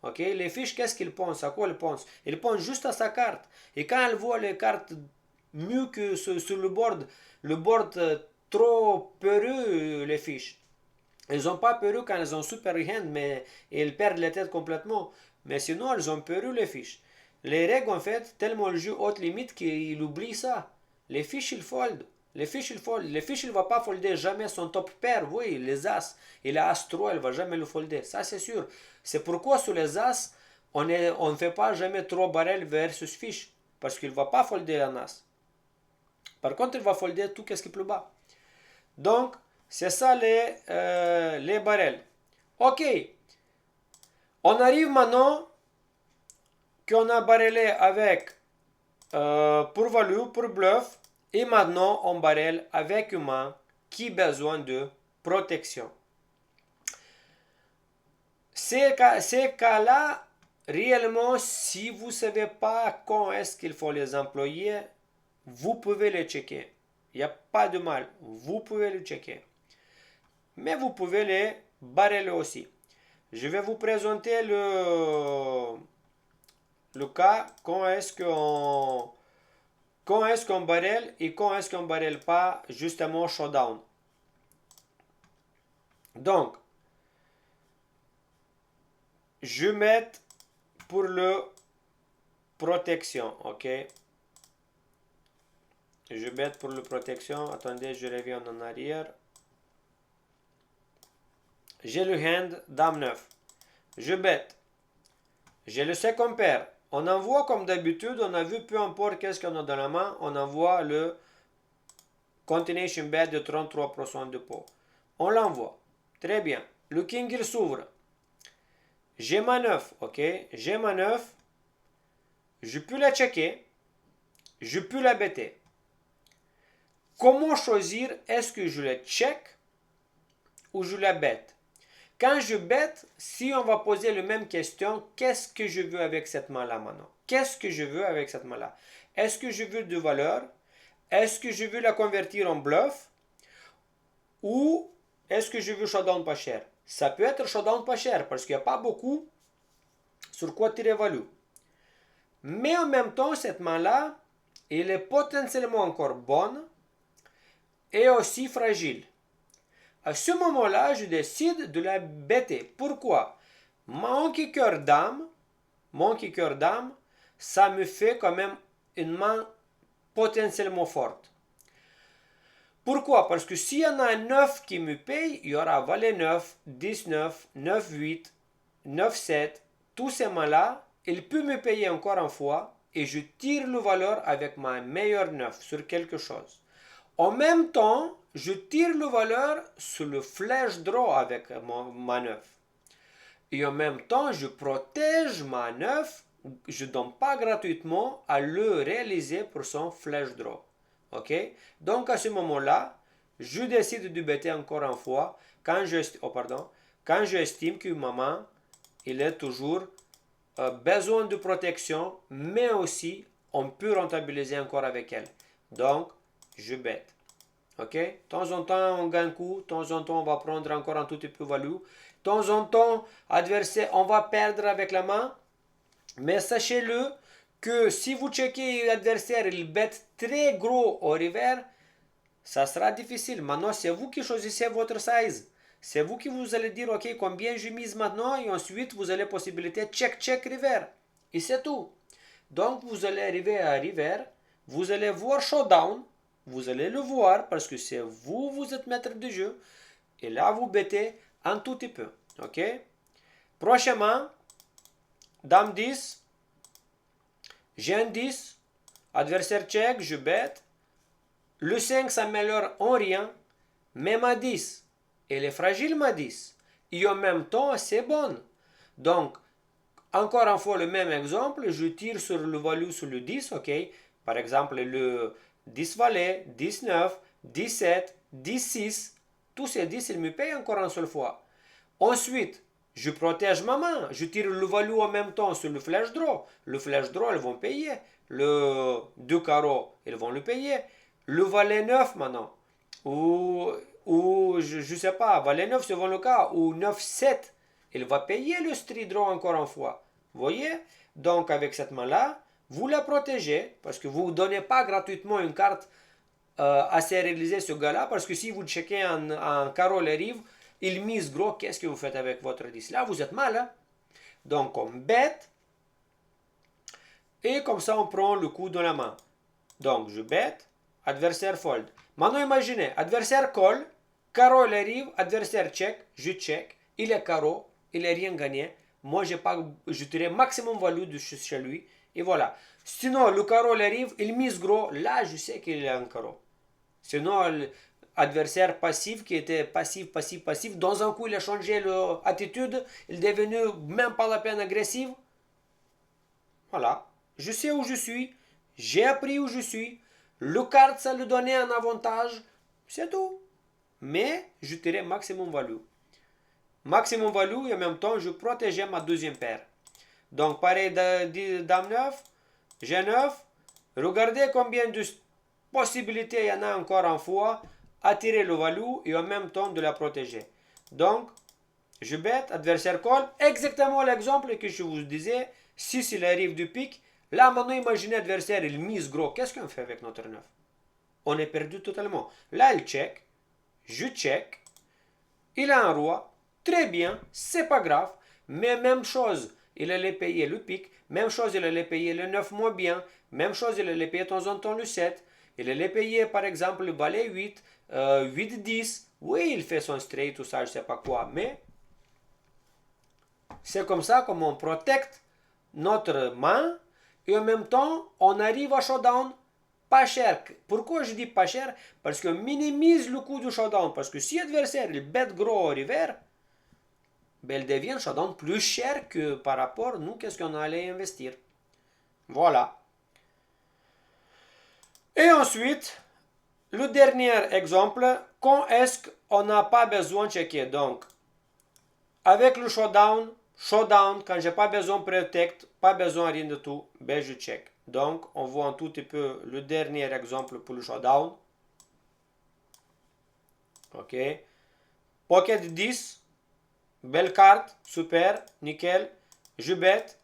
Ok, les fiches, qu'est-ce qu'ils pensent? À quoi ils pensent? Ils pensent juste à sa carte. Et quand elles voient les cartes mieux que sur le board trop peureux, les fiches. Ils n'ont pas peureux quand elles ont super hand, mais ils perdent la tête complètement. Mais sinon, elles ont peureux les fiches. Les règles, en fait, tellement le jeu haute limite qu'il oublie ça. Les fiches, ils foldent. Les fiches, ils foldent. Les fiches, il ne va pas folder jamais son top pair. Oui, les as. Il a as 3, il ne va jamais le folder. Ça, c'est sûr. C'est pourquoi sur les as, on ne fait pas jamais 3 barrels versus fiche. Parce qu'il ne va pas folder un as. Par contre, il va folder tout ce qui est plus bas. Donc, c'est ça les barrels. Ok. On arrive maintenant qu'on a barrelé avec pour value, pour bluff. Et maintenant, on barrel avec humain qui a besoin de protection. Ces cas-là, réellement, si vous ne savez pas quand est-ce qu'il faut les employer, vous pouvez les checker. Il n'y a pas de mal. Vous pouvez les checker. Mais vous pouvez les barreler aussi. Je vais vous présenter le cas quand est-ce qu'on barrel et quand est-ce qu'on barrel pas justement showdown. Donc, je mets pour le protection, ok? Je mets pour le protection. Attendez, je reviens en arrière. J'ai le hand dame 9. Je bête. J'ai le second pair. On envoie comme d'habitude, on a vu peu importe qu'est-ce qu'on a dans la main, on envoie le continuation bet de 33% de pot. On l'envoie. Très bien. Le king il s'ouvre. J'ai ma 9, ok? J'ai ma 9. Je peux la checker. Je peux la bêter. Comment choisir est-ce que je la check ou je la bête? Quand je bête, si on va poser la même question, qu'est-ce que je veux avec cette main-là maintenant? Qu'est-ce que je veux avec cette main-là? Est-ce que je veux de valeur? Est-ce que je veux la convertir en bluff? Ou est-ce que je veux showdown pas cher? Ça peut être showdown pas cher parce qu'il n'y a pas beaucoup sur quoi tirer value. Mais en même temps, cette main-là, elle est potentiellement encore bonne et aussi fragile. À ce moment-là, je décide de la bêter. Pourquoi? Mon kicker dame, ça me fait quand même une main potentiellement forte. Pourquoi? Parce que s'il y en a un 9 qui me paye, il y aura valet 9, 19, 9, 8, 9, 7. Tous ces mains-là, il peut me payer encore une fois et je tire le valeur avec ma meilleure 9 sur quelque chose. En même temps, je tire le valeur sur le flash draw avec ma 9. Et en même temps, je protège ma 9. Je ne donne pas gratuitement à le réaliser pour son flash draw. Ok? Donc à ce moment-là, je décide de bêter encore une fois quand j'estime que ma main, il est toujours besoin de protection, mais aussi on peut rentabiliser encore avec elle. Donc, je bête. Ok? De temps en temps, on gagne coup. De temps en temps, on va prendre encore un tout petit peu value. De temps en temps, adversaire, on va perdre avec la main. Mais sachez-le que si vous checkez l'adversaire, il bête très gros au river, ça sera difficile. Maintenant, c'est vous qui choisissez votre size. C'est vous qui vous allez dire, ok, combien je mise maintenant, et ensuite vous avez possibilité check, check, river. Et c'est tout. Donc, vous allez arriver à river, vous allez voir showdown, vous allez le voir parce que c'est vous, vous êtes maître du jeu. Et là, vous bêtez un tout petit peu. Ok? Prochainement, dame 10, j'ai un 10, adversaire check, je bête. Le 5 s'améliore en rien, mais ma 10, elle est fragile ma 10. Et en même temps, c'est bonne. Donc, encore une fois, le même exemple, je tire sur le value sur le 10, ok? Par exemple, le 10 valet, 19, 17, 16, tous ces 10, ils me payent encore une seule fois. Ensuite, je protège ma main, je tire le value en même temps sur le flash draw. Le flash draw, ils vont payer. Le 2 carreaux, ils vont le payer. Le valet 9 maintenant. Ou ou je ne sais pas, valet 9 suivant le cas, ou 9-7, il va payer le street draw encore une fois. Vous voyez? Donc avec cette main-là, vous la protégez, parce que vous ne donnez pas gratuitement une carte à sérialiser ce gars-là, parce que si vous checkez un carreau les rives, il mise gros, qu'est-ce que vous faites avec votre 10? Là, vous êtes mal. Hein? Donc on bête, et comme ça on prend le coup dans la main. Donc je bête, adversaire fold. Maintenant imaginez, adversaire call, carreau il arrive, adversaire check, je check, il est carreau, il n'a rien gagné. Moi je tirais maximum value de chez lui, et voilà. Sinon le carreau il arrive, il mise gros, là je sais qu'il a un carreau. Sinon l'adversaire passif qui était passif, dans un coup il a changé l'attitude, il est devenu même pas la peine agressif. Voilà, je sais où je suis, j'ai appris où je suis, le carte ça lui donnait un avantage, c'est tout. Mais je tirais maximum value. Maximum value et en même temps je protégeais ma deuxième paire. Donc pareil dame 9, G9, regardez combien de possibilités il y en a encore une fois à tirer le value et en même temps de la protéger. Donc je bête, adversaire call, exactement l'exemple que je vous disais, si il arrive du pic, là maintenant imaginez adversaire, il mise gros, qu'est-ce qu'on fait avec notre 9? On est perdu totalement. Là il check, je check, il a un roi, très bien, c'est pas grave, mais même chose, il allait payer le pic, même chose, il allait payer le 9 moins bien, même chose, il allait payer de temps en temps le 7, il allait payer par exemple le valet 8, 8-10, oui il fait son straight, tout ça, je sais pas quoi, mais c'est comme ça qu'on protège notre main et en même temps on arrive à showdown pas cher. Pourquoi je dis pas cher? Parce qu'on minimise le coût du showdown. Parce que si l'adversaire il bête gros au river, ben, il devient showdown plus cher que par rapport à nous, qu'est-ce qu'on allait investir. Voilà. Et ensuite, le dernier exemple, quand est-ce qu'on n'a pas besoin de checker? Donc, avec le showdown, quand j'ai pas besoin de protect, pas besoin de rien de tout, ben je check. Donc, on voit un tout petit peu le dernier exemple pour le showdown. Ok. Pocket 10, belle carte, super, nickel. Je bête,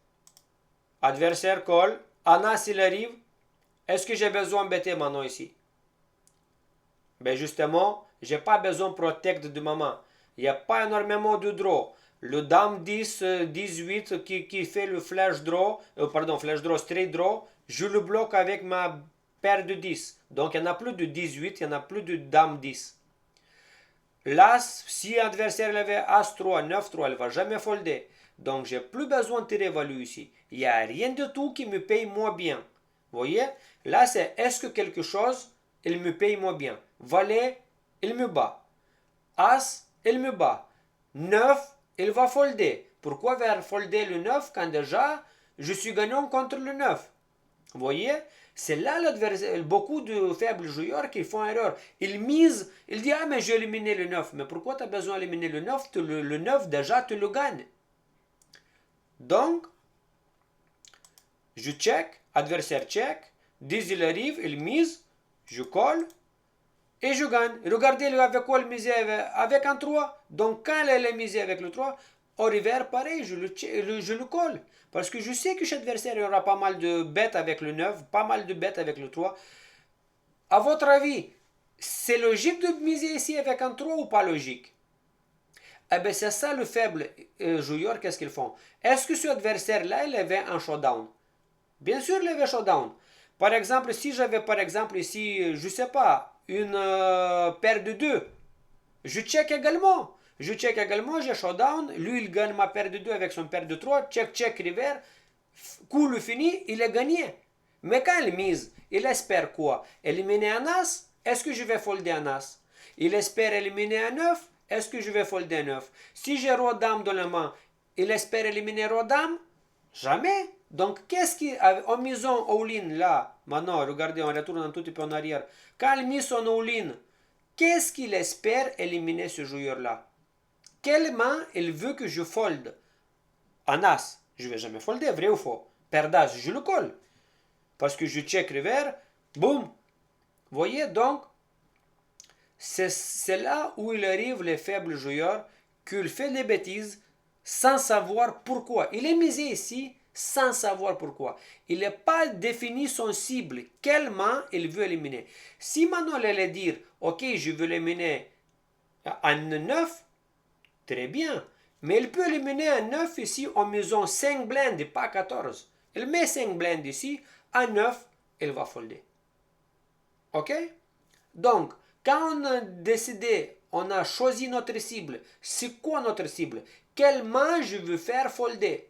adversaire call, Anas il arrive. Est-ce que j'ai besoin de bêter maintenant ici? Ben justement, j'ai pas besoin de protect de ma main. Il n'y a pas énormément de draw. Le dame 10, 18 qui fait le flash draw, flash draw, straight draw, je le bloque avec ma paire de 10. Donc il n'y en a plus de 18, il n'y en a plus de dame 10. L'as, si l'adversaire avait As-3, 9-3, elle ne va jamais folder. Donc j'ai plus besoin de tirer value ici. Il n'y a rien de tout qui me paye moins bien. Vous voyez? Là c'est est-ce que quelque chose, il me paye moins bien. Valet, il me bat. As, il me bat. 9, il va folder. Pourquoi va folder le 9 quand déjà je suis gagnant contre le 9? Vous voyez? C'est là l'adversaire, beaucoup de faibles joueurs qui font erreur. Ils misent, ils disent ah mais j'ai éliminé le 9. Mais pourquoi tu as besoin d'éliminer le 9? Le 9 déjà tu le gagnes. Donc, je check, adversaire check, 10 il arrive, il mise, je colle et je gagne. Regardez avec quoi il misait avec un 3. Donc quand elle est misée avec le 3, au river, pareil, je le colle. Parce que je sais que cet adversaire il aura pas mal de bêtes avec le 9, pas mal de bêtes avec le 3. À votre avis, c'est logique de miser ici avec un 3 ou pas logique? Eh bien, c'est ça le faible joueur, qu'est-ce qu'ils font? Est-ce que ce adversaire-là, il avait un showdown? Bien sûr, il avait showdown. Par exemple, si j'avais par exemple ici, je sais pas, une paire de 2, je check également. Je check également, j'ai showdown. Lui, il gagne ma paire de 2 avec son paire de 3. Check, check, river. Coup le fini, il a gagné. Mais quand il mise, il espère quoi? Éliminer un as? Est-ce que je vais folder un as? Il espère éliminer un 9? Est-ce que je vais folder un 9? Si j'ai roi dame dans la main, il espère éliminer roi dame? Jamais. Donc, qu'est-ce qui, en misant all-in là, maintenant, regardez, on retourne un tout petit peu en arrière. Quand il mise son all-in, qu'est-ce qu'il espère éliminer ce joueur-là? Quelle main il veut que je fold? Un as, je vais jamais folder, vrai ou faux? Paire d'as, je le colle. Parce que je check river, boum. Voyez, donc, C'est là où il arrive les faibles joueurs, qu'il fait des bêtises sans savoir pourquoi. Il est misé ici sans savoir pourquoi. Il n'a pas défini son cible, quelle main il veut éliminer. Si maintenant il allait dire, ok, je veux éliminer un 9, très bien. Mais il peut éliminer un 9 ici en misant 5 blindes et pas 14. Il met 5 blindes ici, un 9, il va folder. Ok? Donc, quand on a décidé, on a choisi notre cible, c'est quoi notre cible? Quelle main je veux faire folder?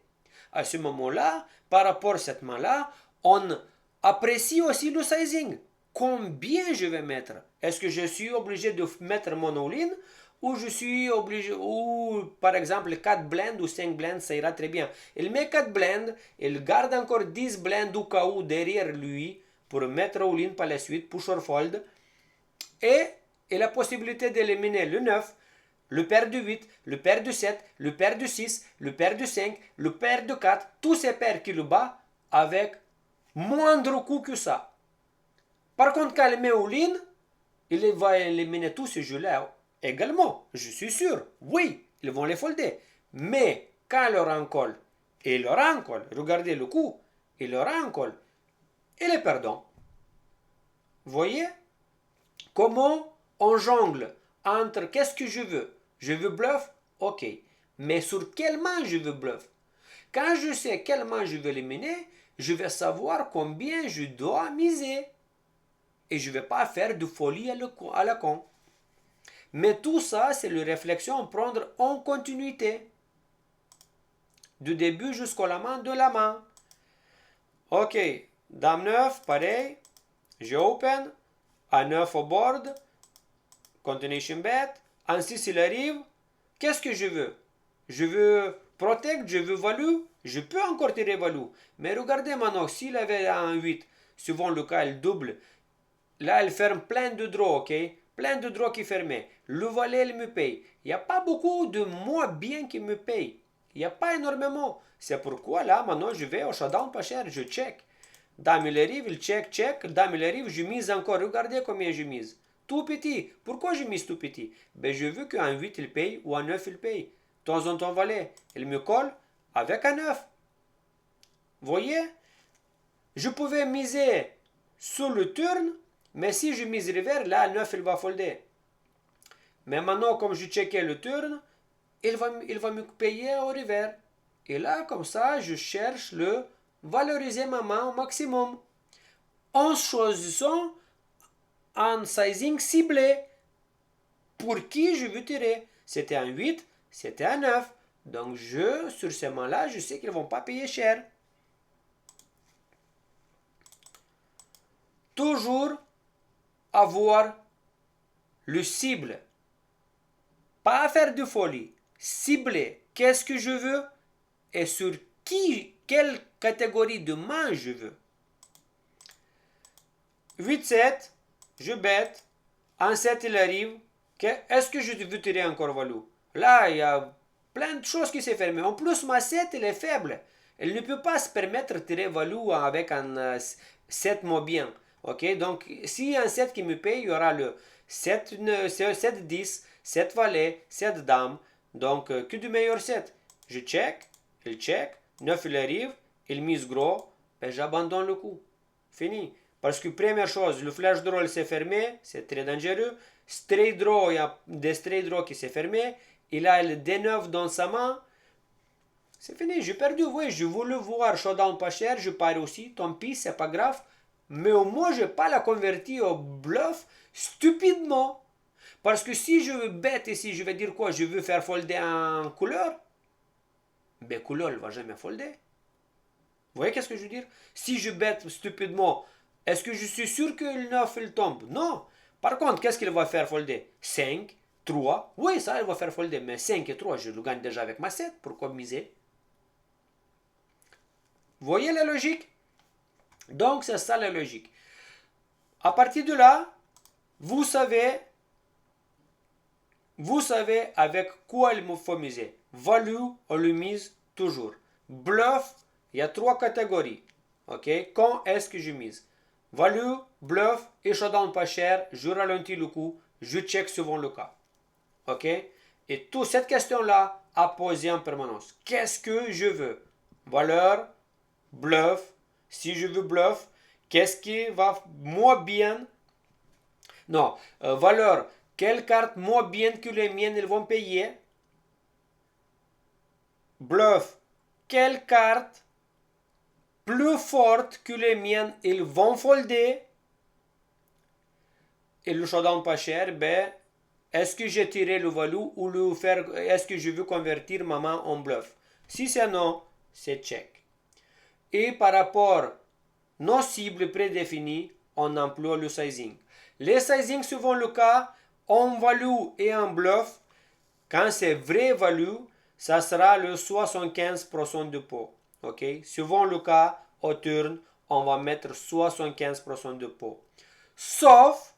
À ce moment-là, par rapport à cette main-là, on apprécie aussi le sizing. Combien je vais mettre? Est-ce que je suis obligé de mettre mon all-in ou je suis obligé, ou par exemple 4 blends ou 5 blends, ça ira très bien. Il met 4 blends, il garde encore 10 blends au cas où derrière lui pour mettre all-in par la suite, push or fold. Et la possibilité d'éliminer le 9, le paire de 8, le paire de 7, le paire de 6, le paire de 5, le paire de 4, tous ces paires qui le bat avec moindre coût que ça. Par contre, quand il met all-in, il va éliminer tous ces jeux-là également. Je suis sûr. Oui, ils vont les folder. Mais quand il aura un call, et il aura un call, regardez le coup, il aura un call, il est perdant. Vous voyez comment on jongle entre qu'est-ce que je veux? Je veux bluff? Ok. Mais sur quelle main je veux bluff? Quand je sais quelle main je veux éliminer, je vais savoir combien je dois miser. Et je ne vais pas faire de folie à la con. Mais tout ça, c'est une réflexion à prendre en continuité. Du début jusqu'à la main de la main. Ok, dame 9, pareil. Je open. A 9 au board. Continuation bet. En 6, il arrive. Qu'est-ce que je veux? Je veux protect, je veux value. Je peux encore tirer value. Mais regardez maintenant, s'il avait un 8, souvent le cas, il double. Là, elle ferme plein de draws, ok? Plein de draws qui fermaient. Le valet, il me paye. Il n'y a pas beaucoup de moi bien qui me paye. Il n'y a pas énormément. C'est pourquoi là, maintenant, je vais au showdown pas cher, je check. Dame, il arrive, il check. Dame, il arrive, je mise encore. Regardez combien je mise. Tout petit. Pourquoi je mise tout petit? Ben, je veux qu'un 8 il paye ou un 9 il paye. De temps en temps, valet, il me colle avec un 9. Voyez? Je pouvais miser sur le turn, mais si je mise river, là, le 9, il va folder. Mais maintenant, comme je checkais le turn, il va me payer au river. Et là, comme ça, je cherche le valoriser ma main au maximum. En choisissant un sizing ciblé. Pour qui je veux tirer? C'était un 8, c'était un 9. Donc, sur ces mains-là, je sais qu'ils ne vont pas payer cher. Toujours avoir le cible. Pas faire de folie. Cibler. Qu'est-ce que je veux et sur quelle catégorie de main je veux. 8-7, je bête. En 7, il arrive. Est-ce que je veux tirer encore value? Là, il y a plein de choses qui s'est fermées. En plus, ma 7, elle est faible. Elle ne peut pas se permettre de tirer value avec un 7 mot bien. Ok, donc s'il y a un 7 qui me paye, il y aura le 7, 10, 7 valet, 7 dames. Donc, que du meilleur 7. Je check, il check, 9 il arrive, il mise gros, et j'abandonne le coup. Fini. Parce que première chose, le flash draw s'est fermé, c'est très dangereux. Straight draw, il y a des straight draw qui s'est fermé. Il a le D9 dans sa main. C'est fini, j'ai perdu. Oui, je voulais voir showdown pas cher, je parie aussi. Tant pis, c'est pas grave. Mais au moins, je n'ai pas la converti au bluff stupidement. Parce que si je veux bet ici, je vais dire quoi? Je veux faire folder un couleur. Ben, couleur, il ne va jamais folder. Vous voyez qu'est-ce que je veux dire? Si je bête stupidement, est-ce que je suis sûr que le 9 il tombe? Non. Par contre, qu'est-ce qu'il va faire folder? 5, 3. Oui, ça, il va faire folder. Mais 5 et 3, je le gagne déjà avec ma 7. Pourquoi miser? Vous voyez la logique? Donc, c'est ça la logique. À partir de là, vous savez avec quoi il me faut miser. Value, on le mise toujours. Bluff, il y a 3 catégories. Ok, quand est-ce que je mise? Value, bluff et showdown pas cher, je ralentis le coup, je check suivant le cas. Ok? Et toute cette question-là à poser en permanence. Qu'est-ce que je veux? Valeur, bluff. Si je veux bluff, qu'est-ce qui va moins bien? Non, valeur. Quelles cartes moins bien que les miennes ils vont payer? Bluff. Quelles cartes plus fortes que les miennes ils vont folder? Et le showdown pas cher, ben, est-ce que j'ai tiré le value ou est-ce que je veux convertir ma main en bluff? Si c'est non, c'est check. Et par rapport à nos cibles prédéfinies, on emploie le sizing. Les sizing, suivant le cas, en value et en bluff, quand c'est vrai value, ça sera le 75% de pot. Ok? Suivant le cas, au turn, on va mettre 75% de pot. Sauf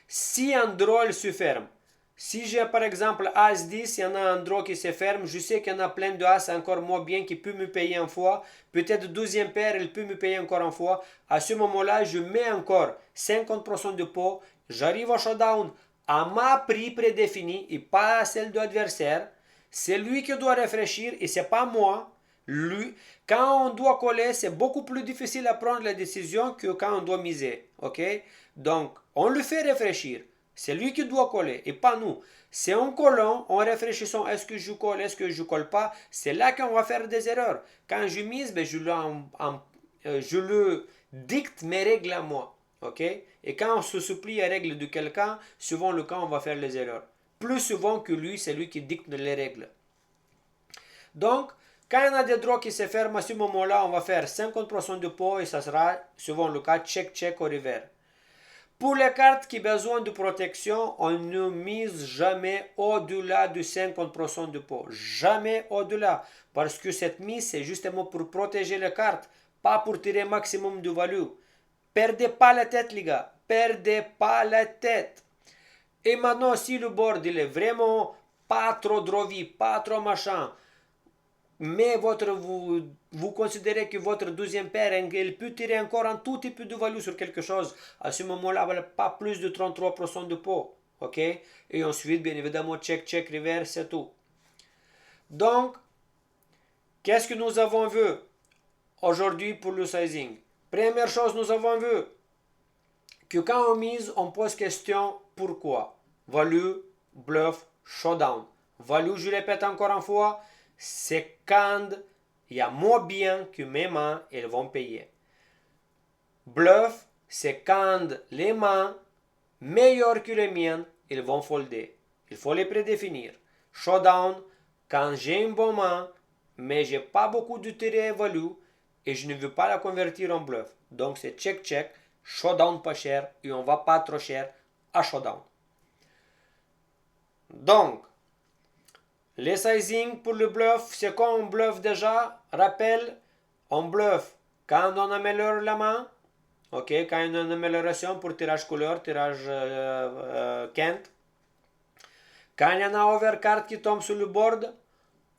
si un draw il se ferme. Si j'ai par exemple As-10, il y en a un draw qui se ferme, je sais qu'il y en a plein de As encore moins bien qui peut me payer une fois. Peut-être 12e paire, il peut me payer encore une fois. À ce moment-là, je mets encore 50% de pot. J'arrive au showdown à ma prix prédéfini et pas à celle de l'adversaire. C'est lui qui doit réfléchir et c'est pas moi. Lui, quand on doit coller, c'est beaucoup plus difficile à prendre la décision que quand on doit miser. Ok? Donc, on le fait réfléchir. C'est lui qui doit coller et pas nous. C'est en collant, en réfléchissant, est-ce que je colle, est-ce que je colle pas, c'est là qu'on va faire des erreurs. Quand je mise, ben, je le dicte mes règles à moi. Ok? Et quand on se supplie à règles de quelqu'un, souvent le cas, on va faire les erreurs. Plus souvent que lui, c'est lui qui dicte les règles. Donc, quand il y en a des draws qui se ferment, à ce moment-là, on va faire 50% de pot et ça sera souvent le cas check-check au revers. Pour les cartes qui ont besoin de protection, on ne mise jamais au-delà de 50% de pot. Jamais au-delà. Parce que cette mise, c'est justement pour protéger les cartes, pas pour tirer maximum de value. Perdez pas la tête, les gars. Perdez pas la tête. Et maintenant, si le board il est vraiment pas trop drovy, pas trop machin, mais vous considérez que votre deuxième paire, elle peut tirer encore un tout petit peu de value sur quelque chose. À ce moment-là, pas plus de 33% de pot. Ok? Et ensuite, bien évidemment, check, check, reverse, c'est tout. Donc, qu'est-ce que nous avons vu aujourd'hui pour le sizing? Première chose, nous avons vu que quand on mise, on pose question pourquoi. Value, bluff, showdown. Value, je répète encore une fois, c'est quand il y a moins bien que mes mains, elles vont payer. Bluff, c'est quand les mains meilleures que les miennes, elles vont folder. Il faut les prédéfinir. Showdown, quand j'ai une bonne main, mais j'ai pas beaucoup de tiré value et je ne veux pas la convertir en bluff. Donc c'est check-check, showdown pas cher et on va pas trop cher à showdown. Donc, les sizing pour le bluff, c'est quand on bluff déjà. Rappel, on bluff quand on améliore la main. Ok, quand il y a une amélioration pour tirage couleur, tirage Kent. Quand il y en a overcard qui tombe sur le board.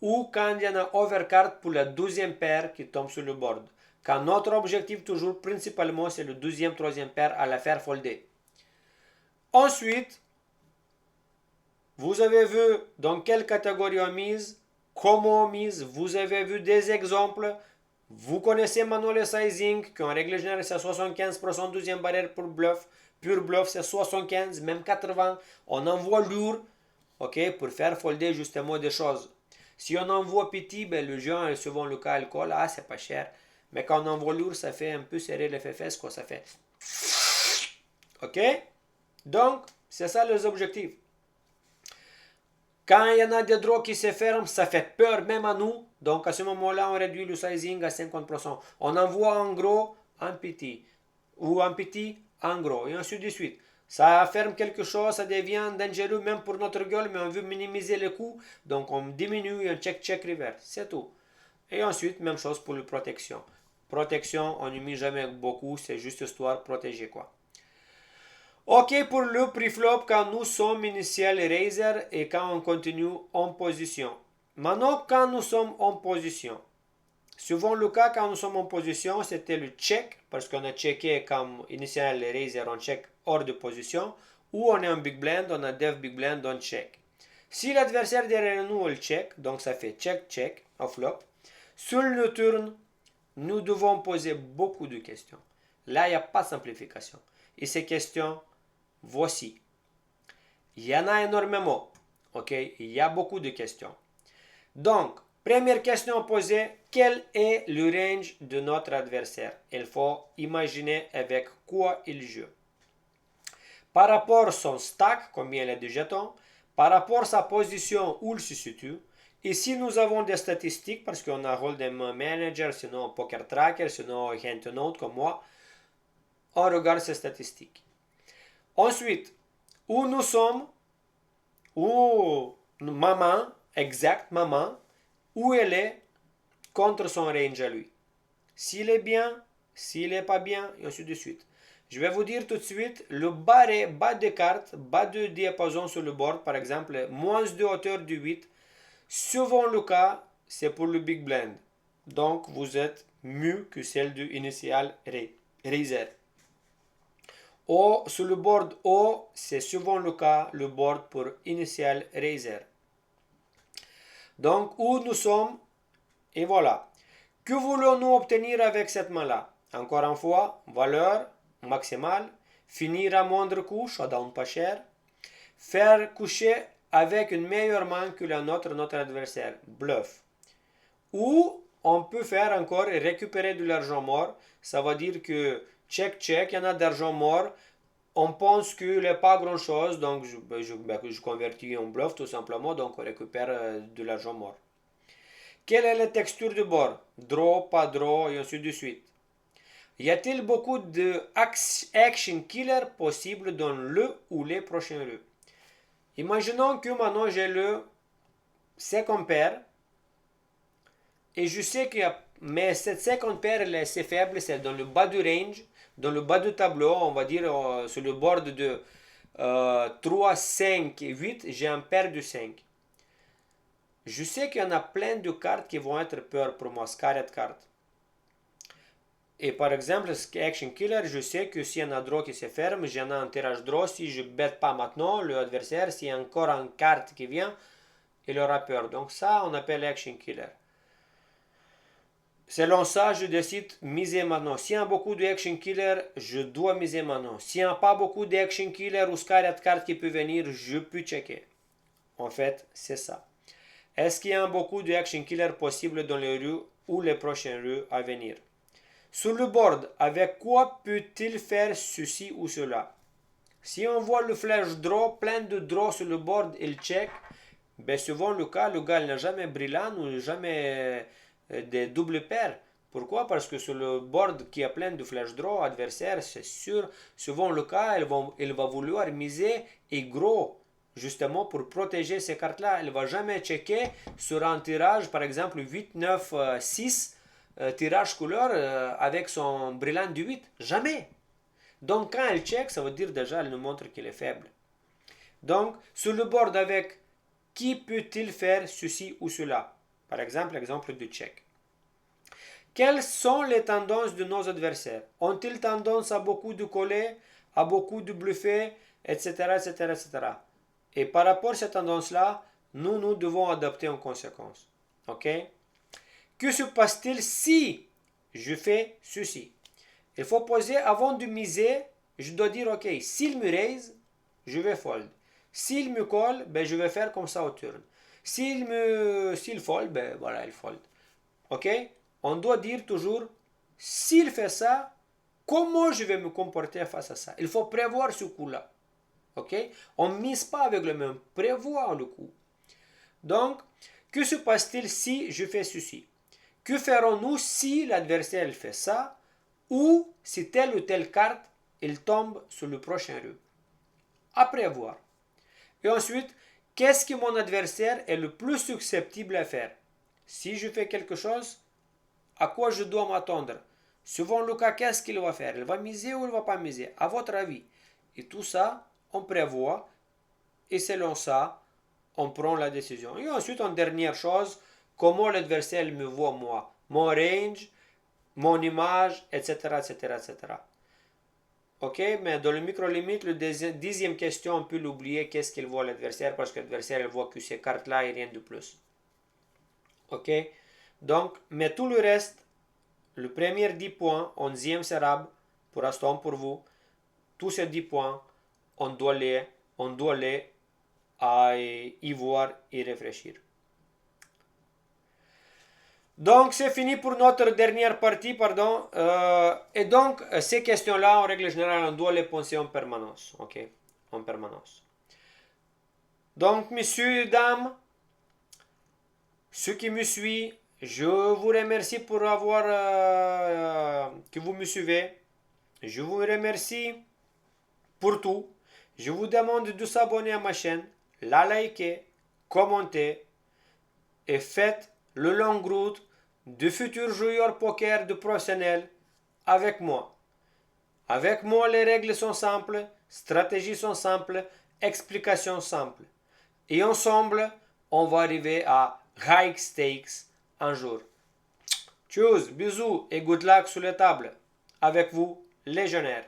Ou quand il y en a overcard pour la 12e paire qui tombe sur le board. Quand notre objectif toujours principalement c'est le 12e, 3e paire à la faire folder. Ensuite, vous avez vu dans quelle catégorie on mise, comment on mise, vous avez vu des exemples. Vous connaissez maintenant le sizing, qu'en règle générale c'est 75% 12e barrière pour bluff. Pur bluff c'est 75, même 80. On envoie lourd, ok, pour faire folder justement des choses. Si on envoie petit, ben le jeu, souvent le cas, alcool, ah c'est pas cher. Mais quand on envoie lourd, ça fait un peu serrer les fesses, quoi, ça fait. Ok? Donc, c'est ça les objectifs. Quand il y en a des draws qui se ferment, ça fait peur même à nous. Donc à ce moment-là, on réduit le sizing à 50%. On envoie en gros, en petit. Ou en petit, en gros. Et ainsi de suite. Ça ferme quelque chose, ça devient dangereux même pour notre gueule, mais on veut minimiser les coûts. Donc on diminue et on check reverse. C'est tout. Et ensuite, même chose pour la protection. Protection, on ne met jamais beaucoup, c'est juste histoire protéger quoi. Ok pour le preflop quand nous sommes initial raiser et quand on continue en position. Maintenant, quand nous sommes en position. Souvent le cas quand nous sommes en position, c'était le check, parce qu'on a checké comme initial raiser, on check hors de position, ou on est en big blind, on a dev big blind, on check. Si l'adversaire derrière nous, il check, donc ça fait check, check, au flop. Sur le turn, nous devons poser beaucoup de questions. Là, il n'y a pas de simplification. Et ces questions, voici. Il y en a énormément. Ok, il y a beaucoup de questions. Donc, première question posée, quel est le range de notre adversaire? Il faut imaginer avec quoi il joue. Par rapport à son stack, combien il a de jetons, par rapport à sa position où il se situe, et si nous avons des statistiques, parce qu'on a Hold'em Manager, sinon Poker Tracker, sinon Hint Note comme moi, on regarde ces statistiques. Ensuite, où nous sommes, où maman, exact maman, où elle est contre son range à lui. S'il est bien, s'il n'est pas bien, et ainsi de suite. Je vais vous dire tout de suite, le barré, bas de carte, bas de diapason sur le board, par exemple, moins de hauteur du 8, souvent le cas, c'est pour le big blind. Donc, vous êtes mieux que celle du initial raiser. Ou sur le board haut, c'est souvent le cas, le board pour initial raiser. Donc, où nous sommes, et voilà. Que voulons-nous obtenir avec cette main-là? Encore une fois, valeur maximale, finir à moindre coût, showdown pas cher, faire coucher avec une meilleure main que la nôtre, notre adversaire, bluff. Ou on peut faire encore récupérer de l'argent mort, ça veut dire que check, check, il y en a d'argent mort, on pense qu'il n'est pas grand chose, donc je convertis en bluff tout simplement, donc on récupère de l'argent mort. Quelle est la texture du board? Draw, pas draw, et ainsi de suite. Y a-t-il beaucoup de action killer possibles dans le ou les prochains rues? Imaginons que maintenant j'ai le 50 paires et je sais que mais cette 50 paires elle est assez faible, c'est dans le bas du range, dans le bas du tableau, on va dire sur le board de 3, 5 et 8, j'ai un paire de 5. Je sais qu'il y en a plein de cartes qui vont être peur pour moi, scarred cartes. Et par exemple, Action Killer, je sais que s'il y en a draw qui se ferme, j'en ai un tirage draw. Si je ne bête pas maintenant, l'adversaire, s'il y a encore une carte qui vient, il aura peur. Donc ça, on appelle Action Killer. Selon ça, je décide miser maintenant. S'il y a beaucoup de Action Killer, je dois miser maintenant. S'il n'y a pas beaucoup de Action Killer ou scarred carte qui peut venir, je peux checker. En fait, c'est ça. Est-ce qu'il y a beaucoup de Action Killer possibles dans les rues ou les prochaines rues à venir? Sur le board, avec quoi peut-il faire ceci ou cela? Si on voit le flash draw, plein de draws sur le board, il check. Ben souvent le gars n'a jamais brillant ou jamais des doubles paires. Pourquoi? Parce que sur le board qui a plein de flash draw adversaire, c'est sûr, souvent le cas, il va vouloir miser et gros. Justement pour protéger ces cartes-là. Il ne va jamais checker sur un tirage, par exemple 8, 9, 6, tirage couleur avec son brillant du 8. Jamais. Donc quand elle check, ça veut dire déjà elle nous montre qu'il est faible. Donc sur le board avec qui peut-il faire ceci ou cela? Par exemple, l'exemple du check. Quelles sont les tendances de nos adversaires? Ont-ils tendance à beaucoup de coller, à beaucoup de bluffer, etc., etc., etc. Et par rapport à cette tendance-là, nous devons adapter en conséquence. Ok? Que se passe-t-il si je fais ceci? Il faut poser avant de miser, je dois dire ok, s'il me raise, je vais fold. S'il me colle, ben je vais faire comme ça au turn. S'il fold, ben voilà, il fold. Ok? On doit dire toujours, s'il fait ça, comment je vais me comporter face à ça? Il faut prévoir ce coup-là. Ok? On ne mise pas avec le même, prévoir le coup. Donc, que se passe-t-il si je fais ceci? Que ferons-nous si l'adversaire fait ça? Ou si telle ou telle carte, il tombe sur le prochain rue? À prévoir. Et ensuite, qu'est-ce que mon adversaire est le plus susceptible à faire? Si je fais quelque chose, à quoi je dois m'attendre? Suivant le cas, qu'est-ce qu'il va faire? Il va miser ou il ne va pas miser? À votre avis? Et tout ça, on prévoit. Et selon ça, on prend la décision. Et ensuite, en dernière chose, comment l'adversaire me voit moi? Mon range, mon image, etc., etc., etc. Ok, mais dans le micro-limite, le dixième question, on peut l'oublier. Qu'est-ce qu'il voit l'adversaire? Parce que l'adversaire, il voit que ces cartes-là et rien de plus. Ok, donc, mais tout le reste, le premier 10 points, 11e Serab, pour l'instant pour vous, tous ces 10 points, on doit les y voir et réfléchir. Donc, c'est fini pour notre dernière partie, pardon. Et donc, ces questions-là, en règle générale, on doit les penser en permanence. Ok? En permanence. Donc, messieurs et dames, ceux qui me suivent, je vous remercie pour avoir que vous me suivez. Je vous remercie pour tout. Je vous demande de s'abonner à ma chaîne, la liker, commenter et faites le long route de futurs joueurs poker de professionnels avec moi. Avec moi, les règles sont simples, stratégies sont simples, explications simples. Et ensemble, on va arriver à high stakes un jour. Tchuss, bisous et good luck sur les tables. Avec vous, légionnaire.